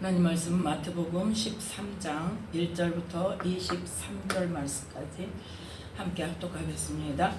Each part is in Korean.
하나님 말씀 마태복음 13장 1절부터 23절 말씀까지 함께 합독하겠습니다.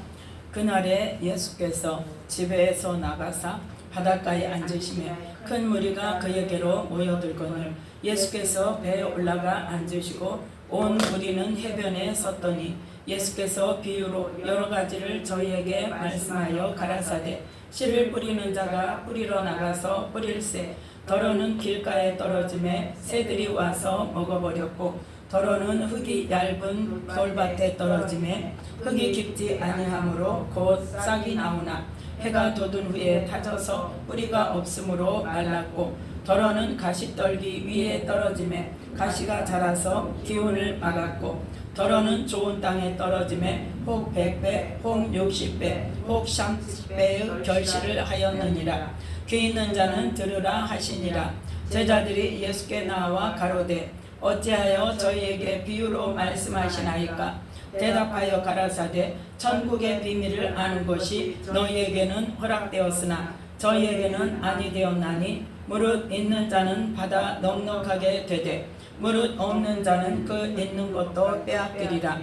그날에 예수께서 집에서 나가사 바닷가에 앉으시매 큰 무리가 그에게로 모여들거늘 예수께서 배에 올라가 앉으시고 온 무리는 해변에 섰더니 예수께서 비유로 여러 가지를 저희에게 말씀하여 가라사대 씨를 뿌리는 자가 뿌리러 나가서 뿌릴새 더러는 길가에 떨어짐에 새들이 와서 먹어버렸고 더러는 흙이 얇은 돌밭에 떨어짐에 흙이 깊지 아니하므로 곧 싹이 나오나 해가 돋은 후에 타져서 뿌리가 없으므로 말랐고 더러는 가시떨기 위에 떨어짐에 가시가 자라서 기운을 막았고 더러는 좋은 땅에 떨어짐에 혹 100배 혹 60배 혹 30배의 결실을 하였느니라. 귀 있는 자는 들으라 하시니라. 제자들이 예수께 나와 가로되 어찌하여 저희에게 비유로 말씀하시나이까. 대답하여 가라사대 천국의 비밀을 아는 것이 너희에게는 허락되었으나 저희에게는 아니 되었나니 무릇 있는 자는 받아 넉넉하게 되되 무릇 없는 자는 그 있는 것도 빼앗기리라.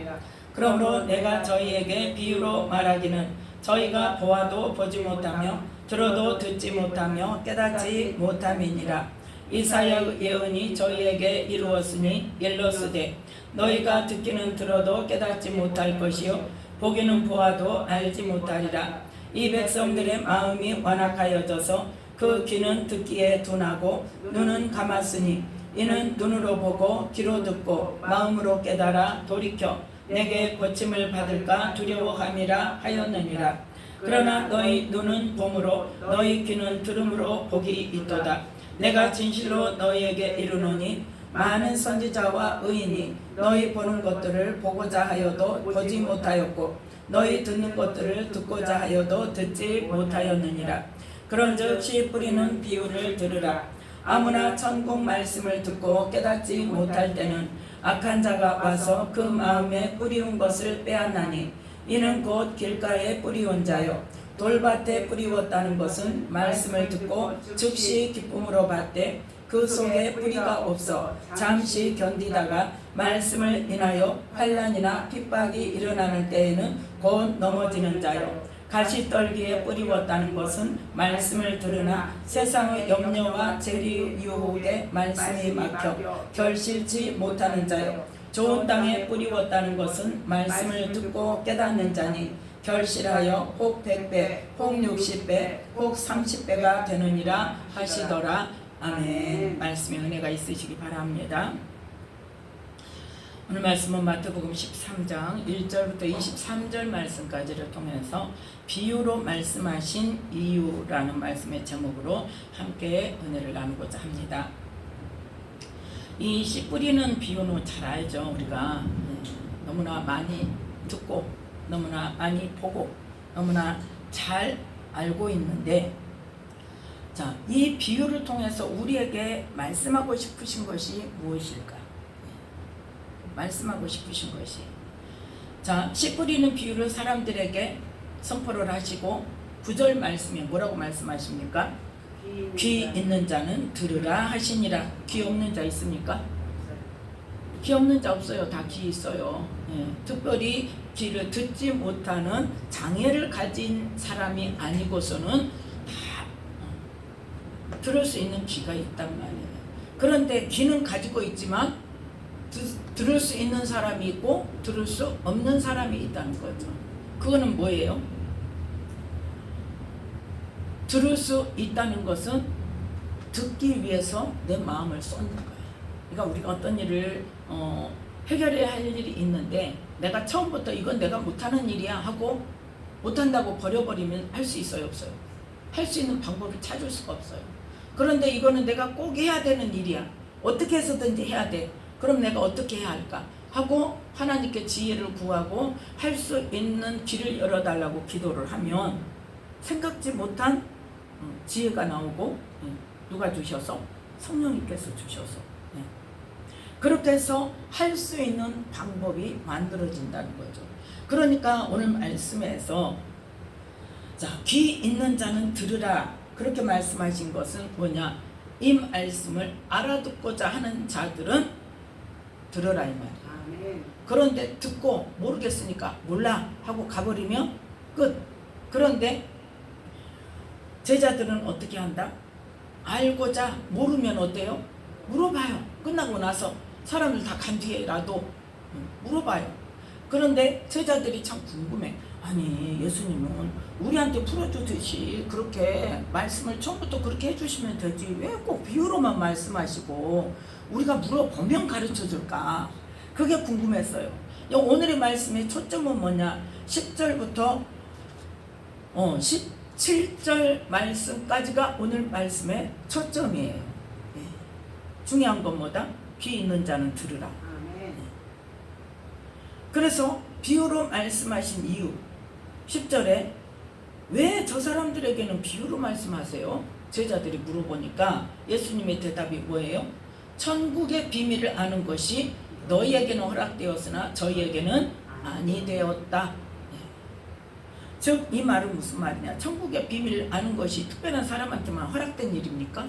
그러므로 내가 저희에게 비유로 말하기는 저희가 보아도 보지 못하며 들어도 듣지 못하며 깨닫지 못함이니라. 이사야 예언이 저희에게 이루었으니 일러스되 너희가 듣기는 들어도 깨닫지 못할 것이요 보기는 보아도 알지 못하리라. 이 백성들의 마음이 완악하여져서 그 귀는 듣기에 둔하고 눈은 감았으니 이는 눈으로 보고 귀로 듣고 마음으로 깨달아 돌이켜 내게 고침을 받을까 두려워함이라 하였느니라. 그러나 너희 눈은 봄으로 너희 귀는 들음으로 복이 있도다. 내가 진실로 너희에게 이르노니 많은 선지자와 의인이 너희 보는 것들을 보고자 하여도 보지 못하였고 너희 듣는 것들을 듣고자 하여도 듣지 못하였느니라. 그런즉 씨 뿌리는 비유를 들으라. 아무나 천국 말씀을 듣고 깨닫지 못할 때는 악한 자가 와서 그 마음에 뿌리운 것을 빼앗나니 이는 곧 길가에 뿌리온 자요 돌밭에 뿌리웠다는 것은 말씀을 듣고 즉시 기쁨으로 받되 그 속에 뿌리가 없어 잠시 견디다가 말씀을 인하여 환난이나 핍박이 일어나는 때에는 곧 넘어지는 자요 가시떨기에 뿌리웠다는 것은 말씀을 들으나 세상의 염려와 재리 유혹에 말씀이 막혀 결실치 못하는 자요 좋은 땅에 뿌리웠다는 것은 말씀을 듣고 깨닫는 자니 결실하여 혹 100배 혹 60배 혹 30배가 되느니라 하시더라. 아멘. 말씀에 은혜가 있으시기 바랍니다. 오늘 말씀은 마태복음 13장 1절부터 23절 말씀까지를 통해서 비유로 말씀하신 이유라는 말씀의 제목으로 함께 은혜를 나누고자 합니다. 이 씨 뿌리는 비유는 잘 알죠. 우리가 너무나 많이 듣고 너무나 많이 보고 너무나 잘 알고 있는데 자, 이 비유를 통해서 우리에게 말씀하고 싶으신 것이 무엇일까? 말씀하고 싶으신 것이 자, 씨 뿌리는 비유를 사람들에게 선포를 하시고 9절 말씀에 뭐라고 말씀하십니까? 귀 있는 자는 들으라 하시니라. 귀 없는 자 있습니까? 귀 없는 자 없어요. 다 귀 있어요. 특별히 귀를 듣지 못하는 장애를 가진 사람이 아니고서는 다 들을 수 있는 귀가 있단 말이에요. 그런데 귀는 가지고 있지만 들을 수 있는 사람이 있고 들을 수 없는 사람이 있다는 거죠. 그거는 뭐예요? 들을 수 있다는 것은 듣기 위해서 내 마음을 쏟는 거예요. 그러니까 우리가 어떤 일을 해결해야 할 일이 있는데 내가 처음부터 이건 내가 못하는 일이야 하고 못한다고 버려버리면 할 수 있어요? 없어요? 할 수 있는 방법을 찾을 수가 없어요. 그런데 이거는 내가 꼭 해야 되는 일이야. 어떻게 해서든지 해야 돼. 그럼 내가 어떻게 해야 할까? 하고 하나님께 지혜를 구하고 할 수 있는 길을 열어달라고 기도를 하면 생각지 못한 지혜가 나오고 누가 주셔서? 성령님께서 주셔서 그렇게 해서 할 수 있는 방법이 만들어진다는 거죠. 그러니까 오늘 말씀에서 자, 귀 있는 자는 들으라 그렇게 말씀하신 것은 뭐냐? 이 말씀을 알아듣고자 하는 자들은 들어라 이 말이야. 아멘. 그런데 듣고 모르겠으니까 몰라 하고 가버리면 끝. 그런데 제자들은 어떻게 한다? 알고자 모르면 어때요? 물어봐요. 끝나고 나서 사람들 다 간 뒤에라도 물어봐요. 그런데 제자들이 참 궁금해. 아니 예수님은 우리한테 풀어주듯이 그렇게 말씀을 처음부터 그렇게 해주시면 되지 왜 꼭 비유로만 말씀하시고 우리가 물어보면 가르쳐줄까? 그게 궁금했어요. 오늘의 말씀의 초점은 뭐냐? 10절부터 17절 말씀까지가 오늘 말씀의 초점이에요. 네. 중요한 건 뭐다? 귀 있는 자는 들으라. 아멘. 그래서 비유로 말씀하신 이유 10절에 왜 저 사람들에게는 비유로 말씀하세요? 제자들이 물어보니까 예수님의 대답이 뭐예요? 천국의 비밀을 아는 것이 너희에게는 허락되었으나 저희에게는 아니 되었다. 즉 이 말은 무슨 말이냐? 천국의 비밀을 아는 것이 특별한 사람한테만 허락된 일입니까?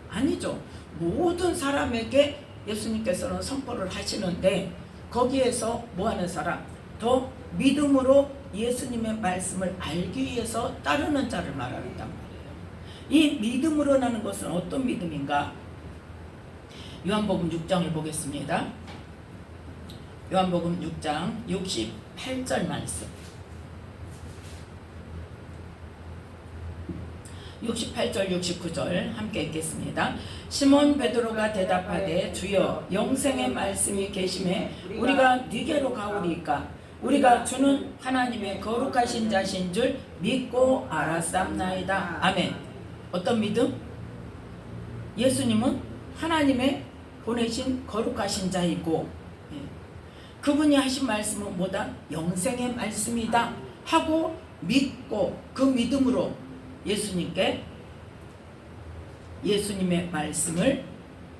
아니죠. 모든 사람에게 예수님께서는 선포를 하시는데 거기에서 뭐하는 사람? 더 믿음으로 예수님의 말씀을 알기 위해서 따르는 자를 말하는단 말이에요. 이 믿음으로라는 것은 어떤 믿음인가? 요한복음 6장을 보겠습니다. 요한복음 6장 68절 말씀. 68절 69절 함께 읽겠습니다. 시몬 베드로가 대답하되 주여 영생의 말씀이 계심에 우리가 네게로 가오리이까 우리가 주는 하나님의 거룩하신 자신 줄 믿고 알았삼나이다. 아멘. 어떤 믿음? 예수님은 하나님의 보내신 거룩하신 자이고 그분이 하신 말씀은 뭐다? 영생의 말씀이다 하고 믿고 그 믿음으로 예수님께 예수님의 말씀을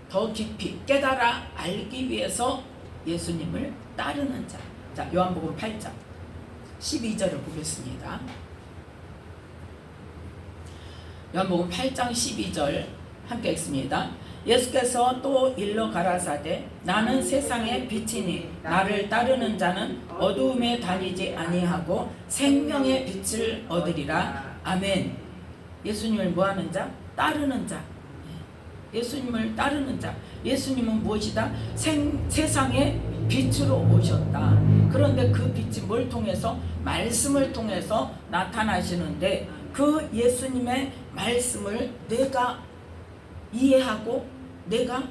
더 깊이 깨달아 알기 위해서 예수님을 따르는 자. 자, 요한복음 8장 12절을 보겠습니다. 요한복음 8장 12절 함께 읽습니다. 예수께서 또 일러 가라사대 나는 세상의 빛이니 나를 따르는 자는 어두움에 다니지 아니하고 생명의 빛을 얻으리라. 아멘. 예수님을 뭐하는 자? 따르는 자. 예수님을 따르는 자. 예수님은 무엇이다? 세상의 빛으로 오셨다. 그런데 그 빛이 뭘 통해서? 말씀을 통해서 나타나시는데 그 예수님의 말씀을 내가 이해하고 내가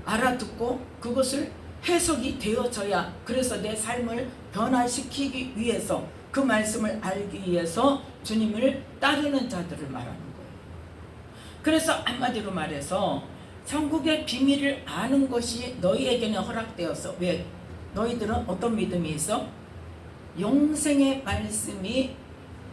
알아듣고 그것을 해석이 되어져야 그래서 내 삶을 변화시키기 위해서 그 말씀을 알기 위해서 주님을 따르는 자들을 말하는 거예요. 그래서 한마디로 말해서 천국의 비밀을 아는 것이 너희에게는 허락되어서 왜? 너희들은 어떤 믿음이 있어? 영생의 말씀이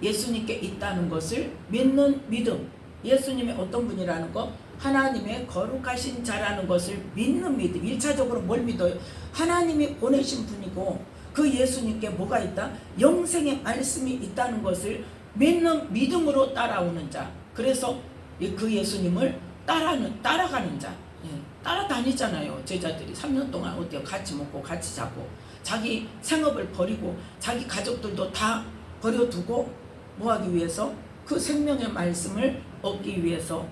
예수님께 있다는 것을 믿는 믿음. 예수님이 어떤 분이라는 거? 하나님의 거룩하신 자라는 것을 믿는 믿음. 1차적으로 뭘 믿어요? 하나님이 보내신 분이고 그 예수님께 뭐가 있다? 영생의 말씀이 있다는 것을 믿는 믿음으로 따라오는 자. 그래서 그 예수님을 따라가는 자. 따라다니잖아요. 제자들이 3년 동안 어때요? 같이 먹고 같이 자고 자기 생업을 버리고 자기 가족들도 다 버려두고 뭐하기 위해서? 그 생명의 말씀을 얻기 위해서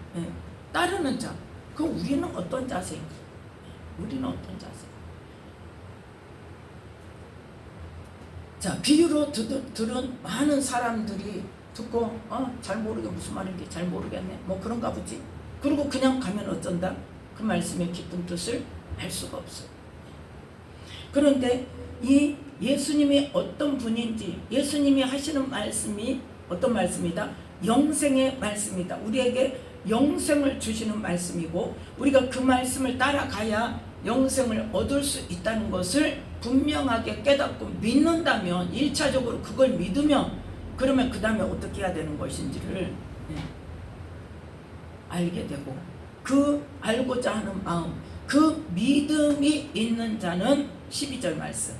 따르는 자. 그 우리는 어떤 자세인가? 우리는 어떤 자세? 자, 비유로 들은 많은 사람들이 듣고 잘 모르게 무슨 말인지 잘 모르겠네. 뭐 그런가 보지. 그리고 그냥 가면 어쩐다? 그 말씀의 깊은 뜻을 알 수가 없어요. 그런데 이 예수님이 어떤 분인지 예수님이 하시는 말씀이 어떤 말씀이다? 영생의 말씀이다. 우리에게 영생을 주시는 말씀이고 우리가 그 말씀을 따라가야 영생을 얻을 수 있다는 것을 분명하게 깨닫고 믿는다면 1차적으로 그걸 믿으면 그러면 그 다음에 어떻게 해야 되는 것인지를 알게 되고 그 알고자 하는 마음 그 믿음이 있는 자는 12절 말씀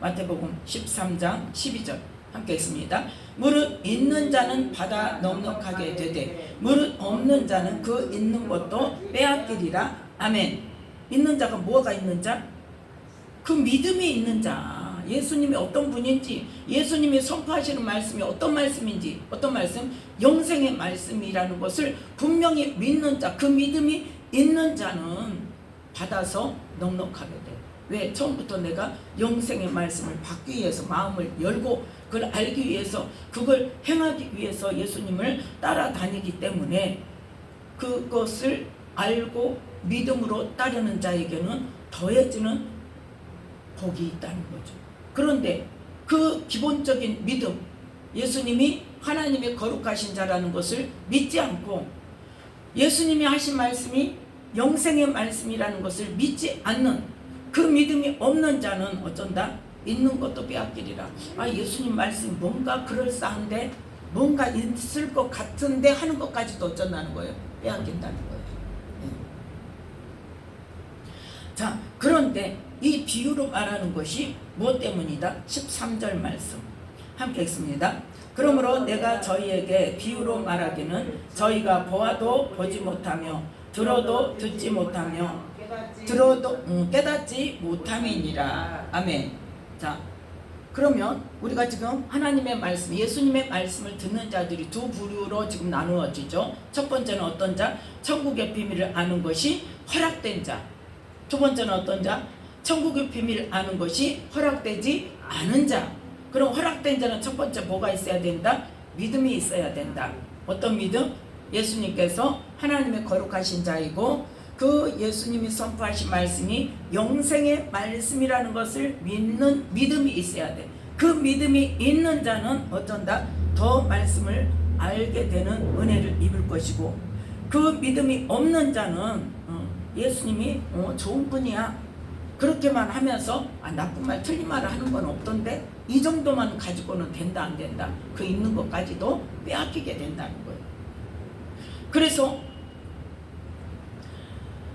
마태복음 13장 12절 함께 했습니다. 무릇 있는 자는 받아 넉넉하게 되되 무릇 없는 자는 그 있는 것도 빼앗기리라. 아멘. 있는 자가 뭐가 있는 자? 그 믿음이 있는 자. 예수님이 어떤 분인지, 예수님이 선포하시는 말씀이 어떤 말씀인지, 어떤 말씀? 영생의 말씀이라는 것을 분명히 믿는 자, 그 믿음이 있는 자는 받아서 넉넉하게 돼. 왜? 처음부터 내가 영생의 말씀을 받기 위해서 마음을 열고 그걸 알기 위해서, 그걸 행하기 위해서 예수님을 따라다니기 때문에 그것을 알고 믿음으로 따르는 자에게는 더해지는 복이 있다는 거죠. 그런데 그 기본적인 믿음, 예수님이 하나님의 거룩하신 자라는 것을 믿지 않고 예수님이 하신 말씀이 영생의 말씀이라는 것을 믿지 않는 그 믿음이 없는 자는 어쩐다? 있는 것도 빼앗기리라. 아, 예수님 말씀 뭔가 그럴싸한데, 뭔가 있을 것 같은데 하는 것까지도 어쩐다는 거예요? 빼앗긴다는 거예요. 네. 자, 그런데 이 비유로 말하는 것이 무엇 때문이다? 13절 말씀 함께 읽습니다. 그러므로 내가 저희에게 비유로 말하기는 저희가 보아도 보지 못하며 들어도 듣지 못하며 깨닫지 못함이니라. 아멘. 자, 그러면 우리가 지금 하나님의 말씀, 예수님의 말씀을 듣는 자들이 두 부류로 지금 나누어지죠. 첫 번째는 어떤 자? 천국의 비밀을 아는 것이 허락된 자. 두 번째는 어떤 자? 천국의 비밀을 아는 것이 허락되지 않은 자. 그럼 허락된 자는 첫 번째 뭐가 있어야 된다? 믿음이 있어야 된다. 어떤 믿음? 예수님께서 하나님의 거룩하신 자이고 그 예수님이 선포하신 말씀이 영생의 말씀이라는 것을 믿는 믿음이 있어야 돼. 그 믿음이 있는 자는 어쩐다? 더 말씀을 알게 되는 은혜를 입을 것이고, 그 믿음이 없는 자는 예수님이 좋은 분이야, 그렇게만 하면서 나쁜 말 틀린 말을 하는 건 없던데 이 정도만 가지고는 된다 안 된다, 그 있는 것까지도 빼앗기게 된다는 거예요. 그래서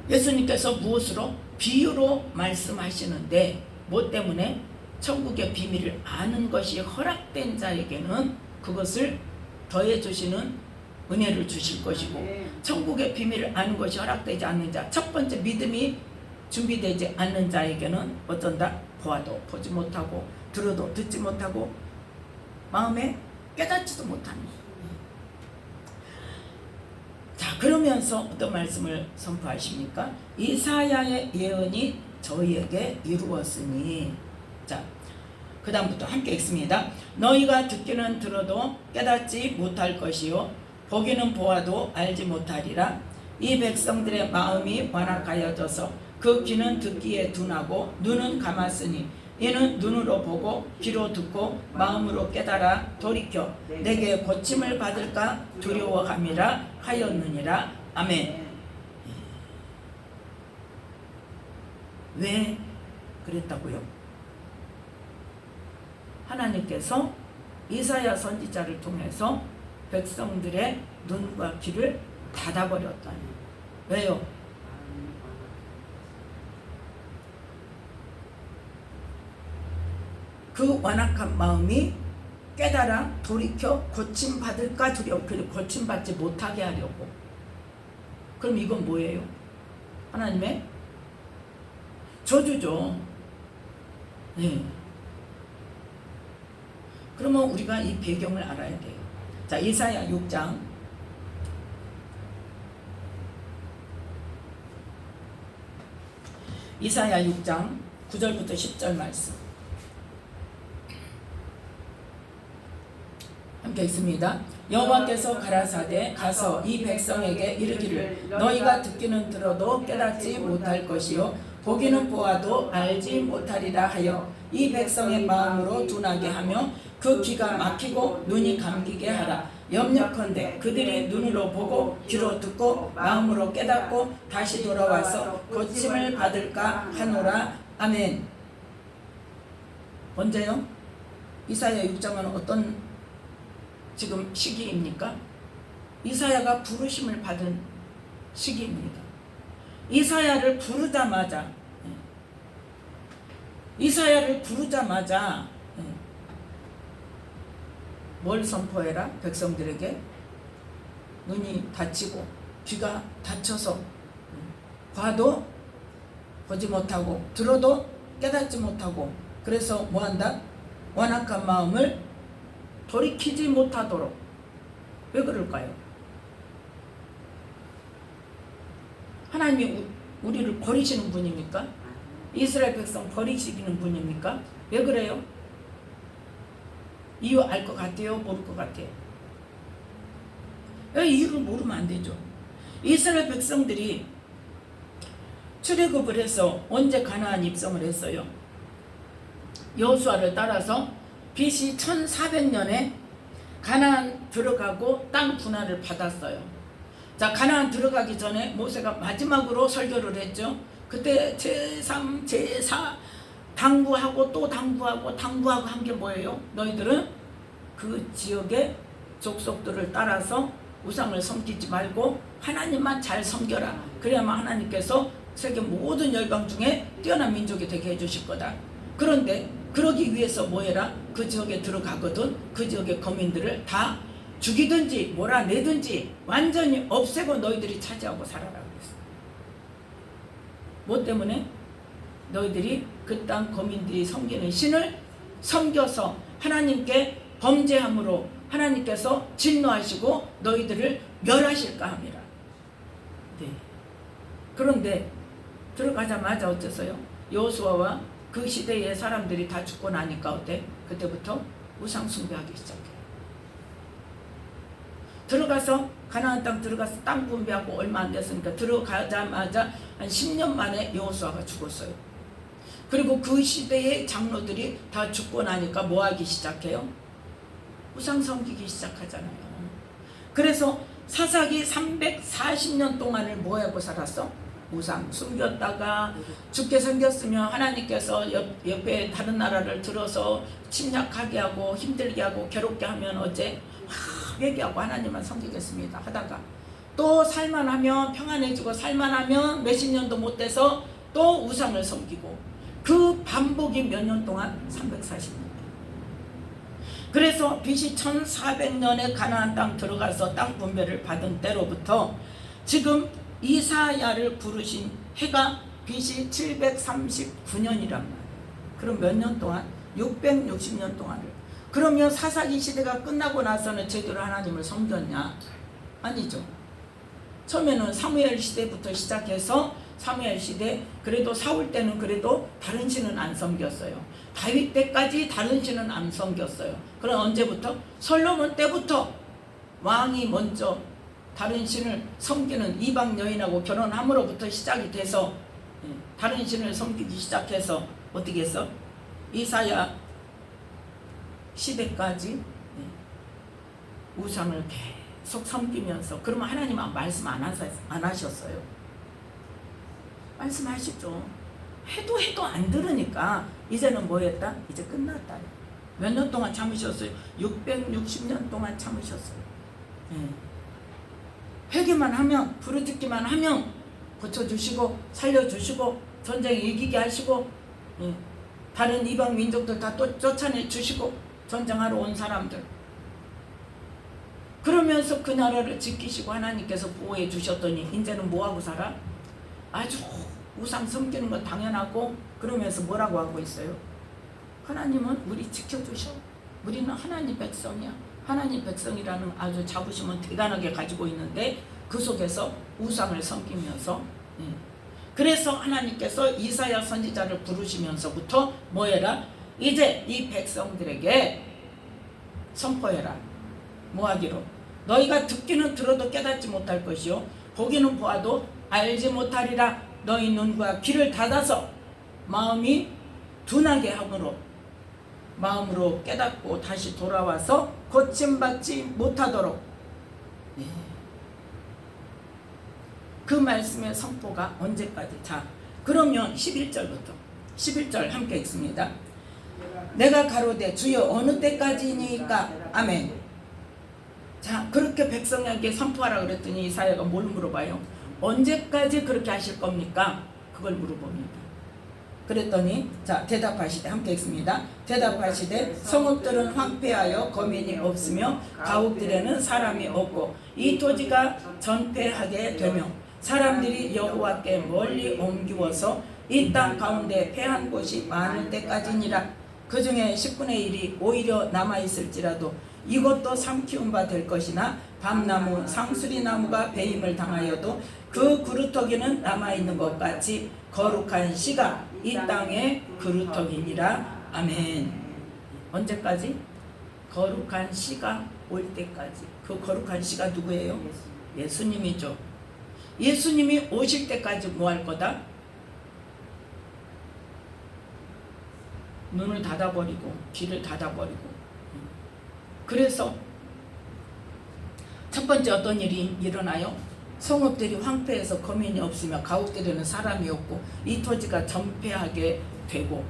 예수님께서 무엇으로? 비유로 말씀하시는데, 뭐 때문에? 천국의 비밀을 아는 것이 허락된 자에게는 그것을 더해 주시는 은혜를 주실 것이고, 천국의 비밀을 아는 것이 허락되지 않는 자, 첫 번째 믿음이 준비되지 않는 자에게는 어쩐다? 보아도 보지 못하고 들어도 듣지 못하고 마음에 깨닫지도 못하는 거예요. 자, 그러면서 어떤 말씀을 선포하십니까? 이사야의 예언이 저희에게 이루었으니. 자, 그 다음부터 함께 읽습니다. 너희가 듣기는 들어도 깨닫지 못할 것이요 보기는 보아도 알지 못하리라. 이 백성들의 마음이 완악하여져서 그 귀는 듣기에 둔하고 눈은 감았으니 이는 눈으로 보고 귀로 듣고 마음으로 깨달아 돌이켜 내게 고침을 받을까 두려워함이라 하였느니라. 아멘. 왜 그랬다고요? 하나님께서 이사야 선지자를 통해서 백성들의 눈과 귀를 닫아버렸다니. 왜요? 그 완악한 마음이 깨달아 돌이켜 고침받을까 두려워. 고침받지 못하게 하려고. 그럼 이건 뭐예요? 하나님의 저주죠. 네. 그러면 우리가 이 배경을 알아야 돼요. 자, 이사야 6장 이사야 6장 9절부터 10절 말씀 함께 있습니다. 여호와께서 가라사대 가서 이 백성에게 이르기를 너희가 듣기는 들어도 깨닫지 못할 것이요 보기는 보아도 알지 못하리라 하여 이 백성의 마음으로 둔하게 하며 그 귀가 막히고 눈이 감기게 하라. 염려컨대 그들이 눈으로 보고 귀로 듣고 마음으로 깨닫고 다시 돌아와서 고침을 받을까 하노라. 아멘. 언제요? 이사야 6장은 어떤 지금 시기입니까? 이사야가 부르심을 받은 시기입니다. 이사야를 부르자마자 뭘 선포해라? 백성들에게 눈이 다치고 귀가 다쳐서 봐도 보지 못하고 들어도 깨닫지 못하고 그래서 뭐한다? 완악한 마음을 돌이키지 못하도록. 왜 그럴까요? 하나님이 우리를 버리시는 분입니까? 이스라엘 백성 버리시는 분입니까? 왜 그래요? 이유 알 것 같아요? 모를 것 같아요? 이유를 모르면 안 되죠. 이스라엘 백성들이 출애굽을 해서 언제 가나안 입성을 했어요? 여호수아를 따라서 BC 1400년에 가나안 들어가고 땅 분할을 받았어요. 자, 가나안 들어가기 전에 모세가 마지막으로 설교를 했죠. 그때 제3, 제4 당부하고 또 당부하고 한 게 뭐예요? 너희들은 그 지역의 족속들을 따라서 우상을 섬기지 말고 하나님만 잘 섬겨라. 그래야만 하나님께서 세계 모든 열방 중에 뛰어난 민족이 되게 해주실 거다. 그런데 그러기 위해서 뭐 해라? 그 지역에 들어가거든 그 지역의 거민들을 다 죽이든지 몰아내든지 완전히 없애고 너희들이 차지하고 살아라 그랬어. 뭐 때문에? 너희들이 그 땅 거민들이 섬기는 신을 섬겨서 하나님께 범죄함으로 하나님께서 진노하시고 너희들을 멸하실까 함이라. 네. 그런데 들어가자마자 어째서요? 여호수아와 그 시대의 사람들이 다 죽고 나니까 어때? 그때부터 우상 숭배하기 시작해. 들어가서 가나안 땅 들어가서 땅 분배하고 얼마 안 됐으니까 들어가자마자 한 10년 만에 여호수아가 죽었어요. 그리고 그 시대의 장로들이 다 죽고 나니까 뭐 하기 시작해요? 우상 섬기기 시작하잖아요. 그래서 사사기 340년 동안을 뭐 하고 살았어? 우상 숨겼다가 죽게 생겼으면 하나님께서 옆에 다른 나라를 들어서 침략하게 하고 힘들게 하고 괴롭게 하면 어째 회개하고 하나님만 섬기겠습니다 하다가 또 살만하면 평안해지고 살만하면 몇십 년도 못 돼서 또 우상을 섬기고 그 반복이 몇 년 동안? 340년. 그래서 BC 1400년에 가나안 땅 들어가서 땅 분배를 받은 때로부터 지금 이사야를 부르신 해가 BC 739년이란 말이에요. 그럼 몇 년 동안? 660년 동안을. 그러면 사사기 시대가 끝나고 나서는 제대로 하나님을 섬겼냐? 아니죠. 처음에는 사무엘 시대부터 시작해서 사무엘 시대, 그래도 사울 때는 그래도 다른 신은 안 섬겼어요. 다윗 때까지 다른 신은 안 섬겼어요. 그럼 언제부터? 솔로몬 때부터 왕이 먼저 다른 신을 섬기는 이방 여인하고 결혼함으로부터 시작이 돼서 다른 신을 섬기기 시작해서 어떻게 했어? 이사야 시대까지 우상을 계속 섬기면서. 그러면 하나님은 말씀 안 하셨어요. 말씀하시죠. 해도 안 들으니까 이제는 뭐 했다? 이제 끝났다. 몇 년 동안 참으셨어요? 660년 동안 참으셨어요. 회개만 하면, 부르짖기만 하면 고쳐주시고 살려주시고 전쟁 이기게 하시고 다른 이방 민족들 다 또 쫓아내 주시고 전쟁하러 온 사람들. 그러면서 그 나라를 지키시고 하나님께서 보호해 주셨더니 이제는 뭐하고 살아? 아주 우상 섬기는 건 당연하고 그러면서 뭐라고 하고 있어요? 하나님은 우리 지켜주셔. 우리는 하나님 백성이야. 하나님 백성이라는 아주 자부심은 대단하게 가지고 있는데 그 속에서 우상을 섬기면서 그래서 하나님께서 이사야 선지자를 부르시면서부터 뭐해라? 이제 이 백성들에게 선포해라. 뭐하기로? 너희가 듣기는 들어도 깨닫지 못할 것이요 보기는 보아도 알지 못하리라. 너희 눈과 귀를 닫아서 마음이 둔하게 함으로 마음으로 깨닫고 다시 돌아와서 고침받지 못하도록. 그 말씀의 선포가 언제까지? 자, 그러면 11절부터 11절 함께 읽습니다. 내가 가로되 주여 어느 때까지니까? 아멘. 자, 그렇게 백성에게 선포하라 그랬더니 이사야가 뭘 물어봐요? 언제까지 그렇게 하실 겁니까? 그걸 물어봅니다. 그랬더니 자 대답하시되 함께 읽습니다. 대답하시되 성읍들은 황폐하여 거민이 없으며 가옥들에는 사람이 없고 이 토지가 전폐하게 되며 사람들이 여호와께 멀리 옮기워서 이 땅 가운데 패한 곳이 많을 때까지니라. 그 중에 10분의 1이 오히려 남아있을지라도 이것도 삼키운 바 될 것이나 밤나무 상수리나무가 배임을 당하여도 그 그루터기는 남아있는 것 같이 거룩한 씨가 이 땅의 그루터기니라. 아멘. 언제까지? 거룩한 씨가 올 때까지. 그 거룩한 씨가 누구예요? 예수님이죠. 예수님이 오실 때까지 뭐 할 거다? 눈을 닫아버리고 귀를 닫아버리고. 그래서 첫 번째 어떤 일이 일어나요? 성읍들이 황폐해서 거민이 없으며 가옥들에는 사람이 없고 이 토지가 전폐하게 되고.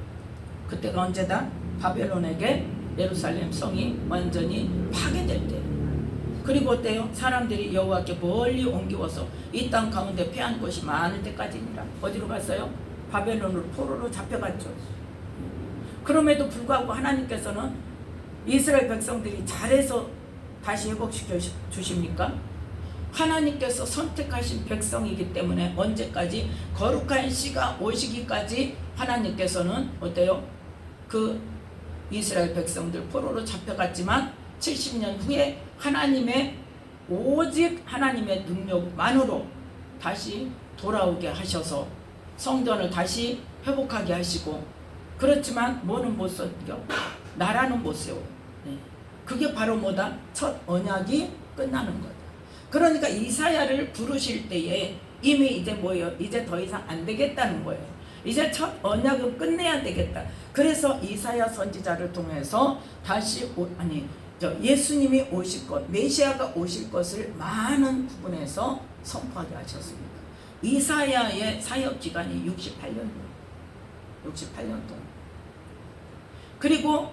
그때가 언제다? 바벨론에게 예루살렘 성이 완전히 파괴될 때. 그리고 어때요? 사람들이 여호와께 멀리 옮기워서 이 땅 가운데 패한 곳이 많을 때까지니라. 어디로 갔어요? 바벨론으로 포로로 잡혀갔죠. 그럼에도 불구하고 하나님께서는 이스라엘 백성들이 잘해서 다시 회복시켜 주십니까? 하나님께서 선택하신 백성이기 때문에 언제까지? 거룩한 씨가 오시기까지 하나님께서는 어때요? 그 이스라엘 백성들 포로로 잡혀갔지만 70년 후에 하나님의 오직 하나님의 능력만으로 다시 돌아오게 하셔서 성전을 다시 회복하게 하시고. 그렇지만 뭐는 못 섬겨? 나라는 못 세워. 그게 바로 뭐다? 첫 언약이 끝나는 거다. 그러니까 이사야를 부르실 때에 이미 이제 뭐예요? 이제 더 이상 안 되겠다는 거예요. 이제 첫 언약은 끝내야 되겠다. 그래서 이사야 선지자를 통해서 다시 예수님이 오실 것, 메시아가 오실 것을 많은 부분에서 선포하게 하셨습니다. 이사야의 사역 기간이 68년 동안. 그리고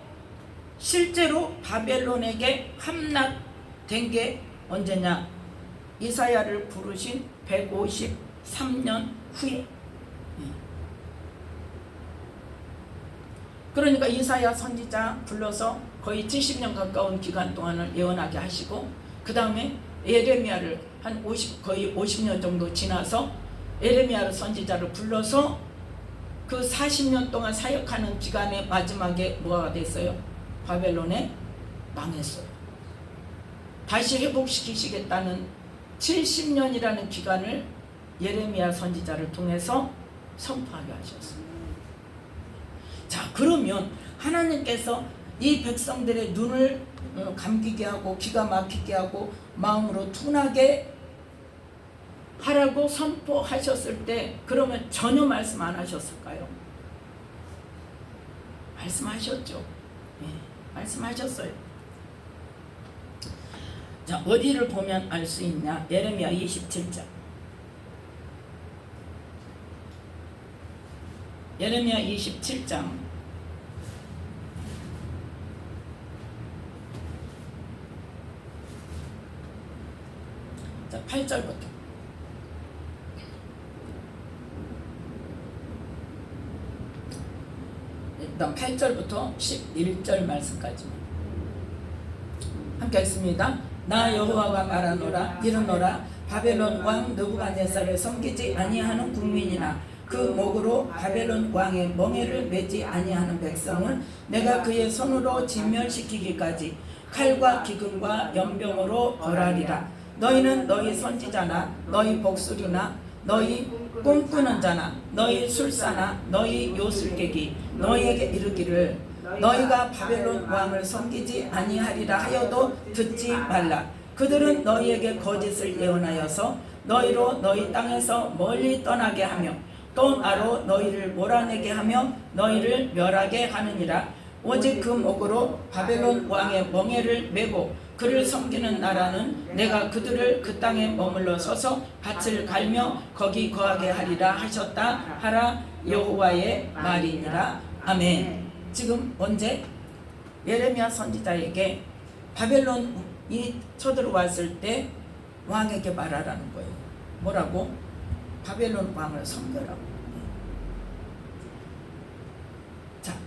실제로 바벨론에게 함락된 게 언제냐? 이사야를 부르신 153년 후에. 그러니까 이사야 선지자 불러서 거의 70년 가까운 기간 동안을 예언하게 하시고, 그 다음에 예레미야를 거의 50년 정도 지나서 예레미야 선지자를 불러서 그 40년 동안 사역하는 기간의 마지막에 뭐가 됐어요? 바벨론에 망했어요. 다시 회복시키시겠다는 70년이라는 기간을 예레미야 선지자를 통해서 선포하게 하셨습니다. 자, 그러면 하나님께서 이 백성들의 눈을 감기게 하고 귀가 막히게 하고 마음으로 둔하게 하라고 선포하셨을 때 그러면 전혀 말씀 안 하셨을까요? 말씀하셨죠. 말씀하셨어요. 자, 어디를 보면 알 수 있냐? 예레미야 27장. 예레미야 27장 8절부터. 일단 8절부터 11절 말씀까지만 함께 읽습니다. 나 여호와가 말하노라. 이르노라. 바벨론 왕 느부갓네살을 섬기지 아니하는 국민이나 그 목으로 바벨론 왕의 멍에를 매지 아니하는 백성은 내가 그의 손으로 진멸시키기까지 칼과 기근과 연병으로 벌하리라. 너희는 너희 선지자나 너희 복술이나 너희 꿈꾸는 자나 너희 술사나 너희 요술객이 너희에게 이르기를 너희가 바벨론 왕을 섬기지 아니하리라 하여도 듣지 말라. 그들은 너희에게 거짓을 예언하여서 너희로 너희 땅에서 멀리 떠나게 하며 또 나로 너희를 몰아내게 하며 너희를 멸하게 하느니라. 오직 그 목으로 바벨론 왕의 멍에를 메고 그를 섬기는 나라는 내가 그들을 그 땅에 머물러 서서 밭을 갈며 거기 거하게 하리라 하셨다 하라 여호와의 말이니라. 아멘. 지금 언제? 예레미야 선지자에게 바벨론이 쳐들어왔을 때 왕에게 말하라는 거예요. 뭐라고? 바벨론 왕을 섬겨라고.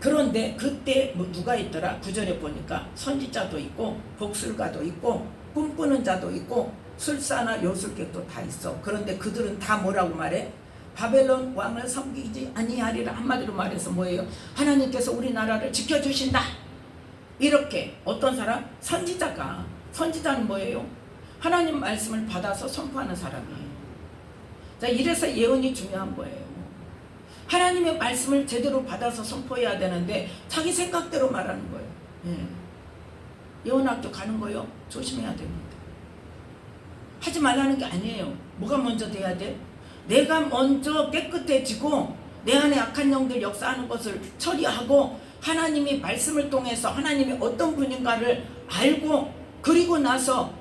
그런데 그때 뭐 누가 있더라? 구절에 보니까 선지자도 있고 복술가도 있고 꿈꾸는 자도 있고 술사나 요술객도 다 있어. 그런데 그들은 다 뭐라고 말해? 바벨론 왕을 섬기지 아니하리라. 한마디로 말해서 뭐예요? 하나님께서 우리나라를 지켜주신다. 이렇게 어떤 사람? 선지자가. 선지자는 뭐예요? 하나님 말씀을 받아서 선포하는 사람이에요. 자, 이래서 예언이 중요한 거예요. 하나님의 말씀을 제대로 받아서 선포해야 되는데 자기 생각대로 말하는 거예요. 예. 예언학교 가는 거요? 조심해야 됩니다. 하지 말라는 게 아니에요. 뭐가 먼저 돼야 돼? 내가 먼저 깨끗해지고 내 안에 악한 영들 역사하는 것을 처리하고 하나님이 말씀을 통해서 하나님이 어떤 분인가를 알고 그리고 나서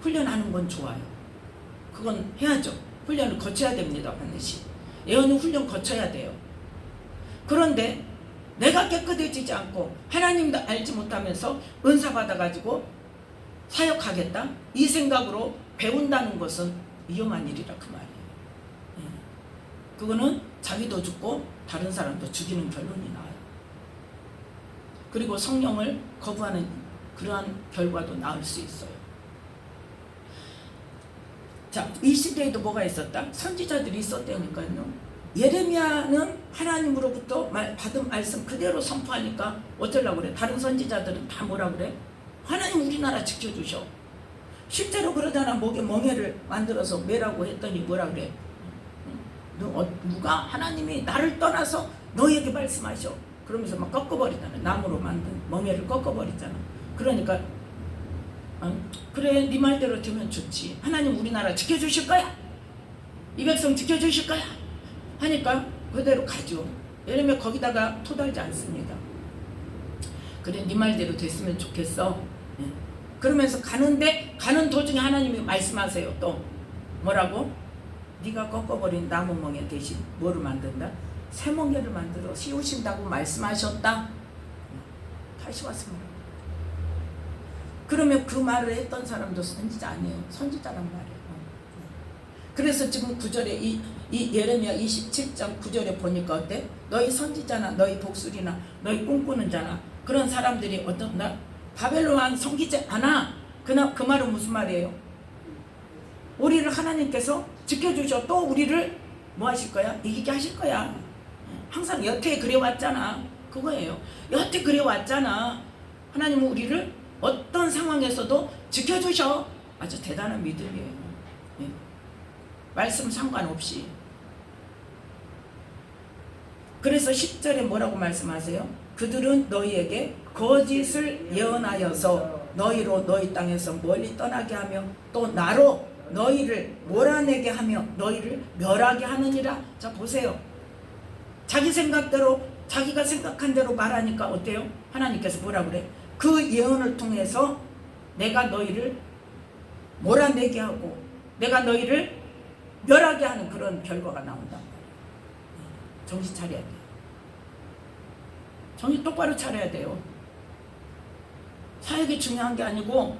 훈련하는 건 좋아요. 그건 해야죠. 훈련을 거쳐야 됩니다. 반드시. 예언은 훈련 거쳐야 돼요. 그런데 내가 깨끗해지지 않고 하나님도 알지 못하면서 은사 받아가지고 사역하겠다? 이 생각으로 배운다는 것은 위험한 일이라 그 말이에요. 그거는 자기도 죽고 다른 사람도 죽이는 결론이 나와요. 그리고 성령을 거부하는 그러한 결과도 나올 수 있어요. 자, 이 시대에도 뭐가 있었다? 선지자들이 있었다니까요. 예레미야는 하나님으로부터 받은 말씀 그대로 선포하니까 어쩌려고 그래? 다른 선지자들은 다 뭐라 그래? 하나님 우리나라 지켜주셔. 실제로 그러잖아. 목에 멍에를 만들어서 매라고 했더니 뭐라 그래? 누가 하나님이 나를 떠나서 너에게 말씀하셔. 그러면서 막 꺾어버리잖아. 나무로 만든 멍에를 꺾어버리잖아. 그러니까 그래 네 말대로 되면 좋지. 하나님 우리나라 지켜주실 거야. 이 백성 지켜주실 거야. 하니까 그대로 가죠. 예레미야 거기다가 토달지 않습니다. 그래 네 말대로 됐으면 좋겠어. 그러면서 가는 도중에 하나님이 말씀하세요. 또 뭐라고? 네가 꺾어버린 나무 멍에 대신 뭐를 만든다? 새 멍에를 만들어 씌우신다고 말씀하셨다. 다시 왔습니다. 그러면 그 말을 했던 사람도 선지자 아니에요. 선지자란 말이에요. 그래서 지금 9절에 이 예레미야 27장 9절에 보니까 어때? 너희 선지자나 너희 복술이나 너희 꿈꾸는 자나 그런 사람들이 어떤다? 바벨론 왕 섬기지 않아. 그 말은 무슨 말이에요? 우리를 하나님께서 지켜주셔. 또 우리를 뭐 하실 거야? 이기게 하실 거야. 항상 여태 그래왔잖아. 그거예요. 여태 그래왔잖아. 하나님은 우리를 어떤 상황에서도 지켜주셔. 아주 대단한 믿음이에요. 말씀 상관없이. 그래서 10절에 뭐라고 말씀하세요? 그들은 너희에게 거짓을 예언하여서 너희로 너희 땅에서 멀리 떠나게 하며 또 나로 너희를 몰아내게 하며 너희를 멸하게 하느니라. 자 보세요. 자기 생각대로 자기가 생각한 대로 말하니까 어때요? 하나님께서 뭐라 그래? 그 예언을 통해서 내가 너희를 몰아내게 하고 내가 너희를 멸하게 하는 그런 결과가 나온단 말이에요. 정신 차려야 돼요. 정신 똑바로 차려야 돼요. 사역이 중요한 게 아니고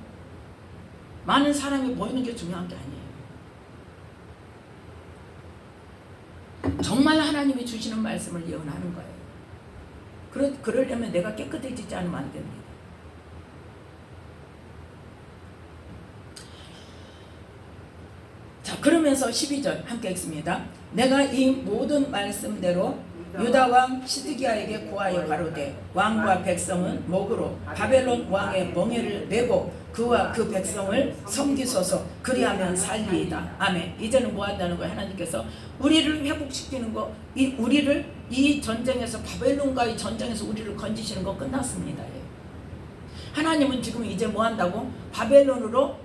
많은 사람이 모이는 게 중요한 게 아니에요. 정말 하나님이 주시는 말씀을 예언하는 거예요. 그러려면 내가 깨끗해지지 않으면 안 됩니다. 자, 그러면서 12절 함께 읽습니다. 내가 이 모든 말씀대로 유다왕 시드기야에게 고하여 가로되 왕과 백성은 목으로 바벨론 왕의 멍에를 메고 그와 그 백성을 섬기소서. 그리하면 살리이다. 아멘. 이제는 뭐 한다는 거예요? 하나님께서 우리를 회복시키는 거, 우리를 이 전쟁에서 바벨론과의 전쟁에서 우리를 건지시는 거 끝났습니다. 하나님은 지금 이제 뭐 한다고? 바벨론으로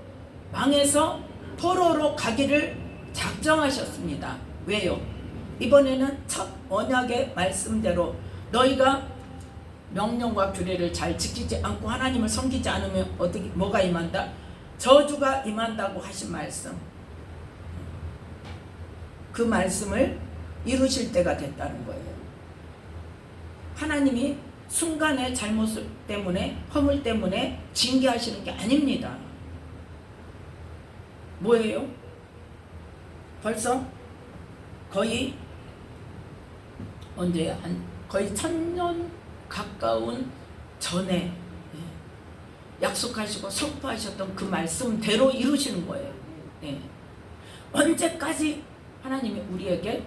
망해서 포로로 가기를 작정하셨습니다. 왜요? 이번에는 첫 언약의 말씀대로 너희가 명령과 규례를 잘 지키지 않고 하나님을 섬기지 않으면 어떻게 뭐가 임한다? 저주가 임한다고 하신 말씀. 그 말씀을 이루실 때가 됐다는 거예요. 하나님이 순간의 잘못 때문에 허물 때문에 징계하시는 게 아닙니다. 뭐예요? 벌써 거의 언제 한 거의 1000년 가까운 전에 약속하시고 선포하셨던 그 말씀대로 이루시는 거예요. 언제까지 하나님이 우리에게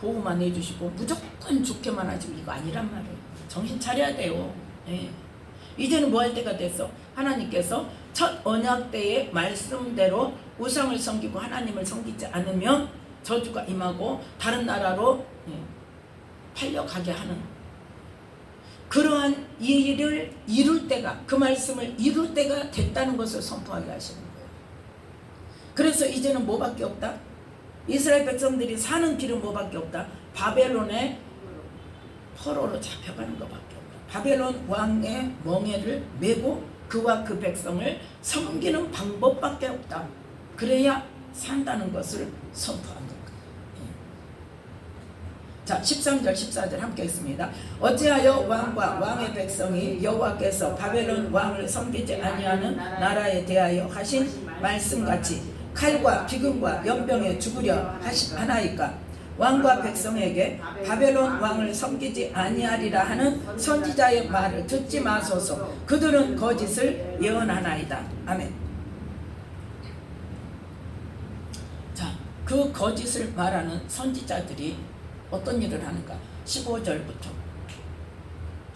보호만 해주시고 무조건 죽게만 하지 이거 아니란 말이에요. 정신 차려야 돼요. 이제는 뭐 할 때가 됐어? 하나님께서 첫 언약 때의 말씀대로 우상을 섬기고 하나님을 섬기지 않으면 저주가 임하고 다른 나라로 팔려가게 하는 그러한 일을 이룰 때가, 그 말씀을 이룰 때가 됐다는 것을 선포하게 하시는 거예요. 그래서 이제는 뭐밖에 없다? 이스라엘 백성들이 사는 길은 뭐밖에 없다? 바벨론의 포로로 잡혀가는 것밖에 없다. 바벨론 왕의 멍에를 메고 그와 그 백성을 섬기는 방법밖에 없다. 그래야 산다는 것을 선포한 겁니다. 자, 13절 14절 함께 했습니다. 어찌하여 왕과 왕의 백성이 여호와께서 바벨론 왕을 섬기지 아니하는 나라에 대하여 하신 말씀같이 칼과 기근과 연병에 죽으려 하나이까? 왕과 백성에게 바벨론 왕을 섬기지 아니하리라 하는 선지자의 말을 듣지 마소서. 그들은 거짓을 예언하나이다. 아멘. 자, 그 거짓을 말하는 선지자들이 어떤 일을 하는가? 15절부터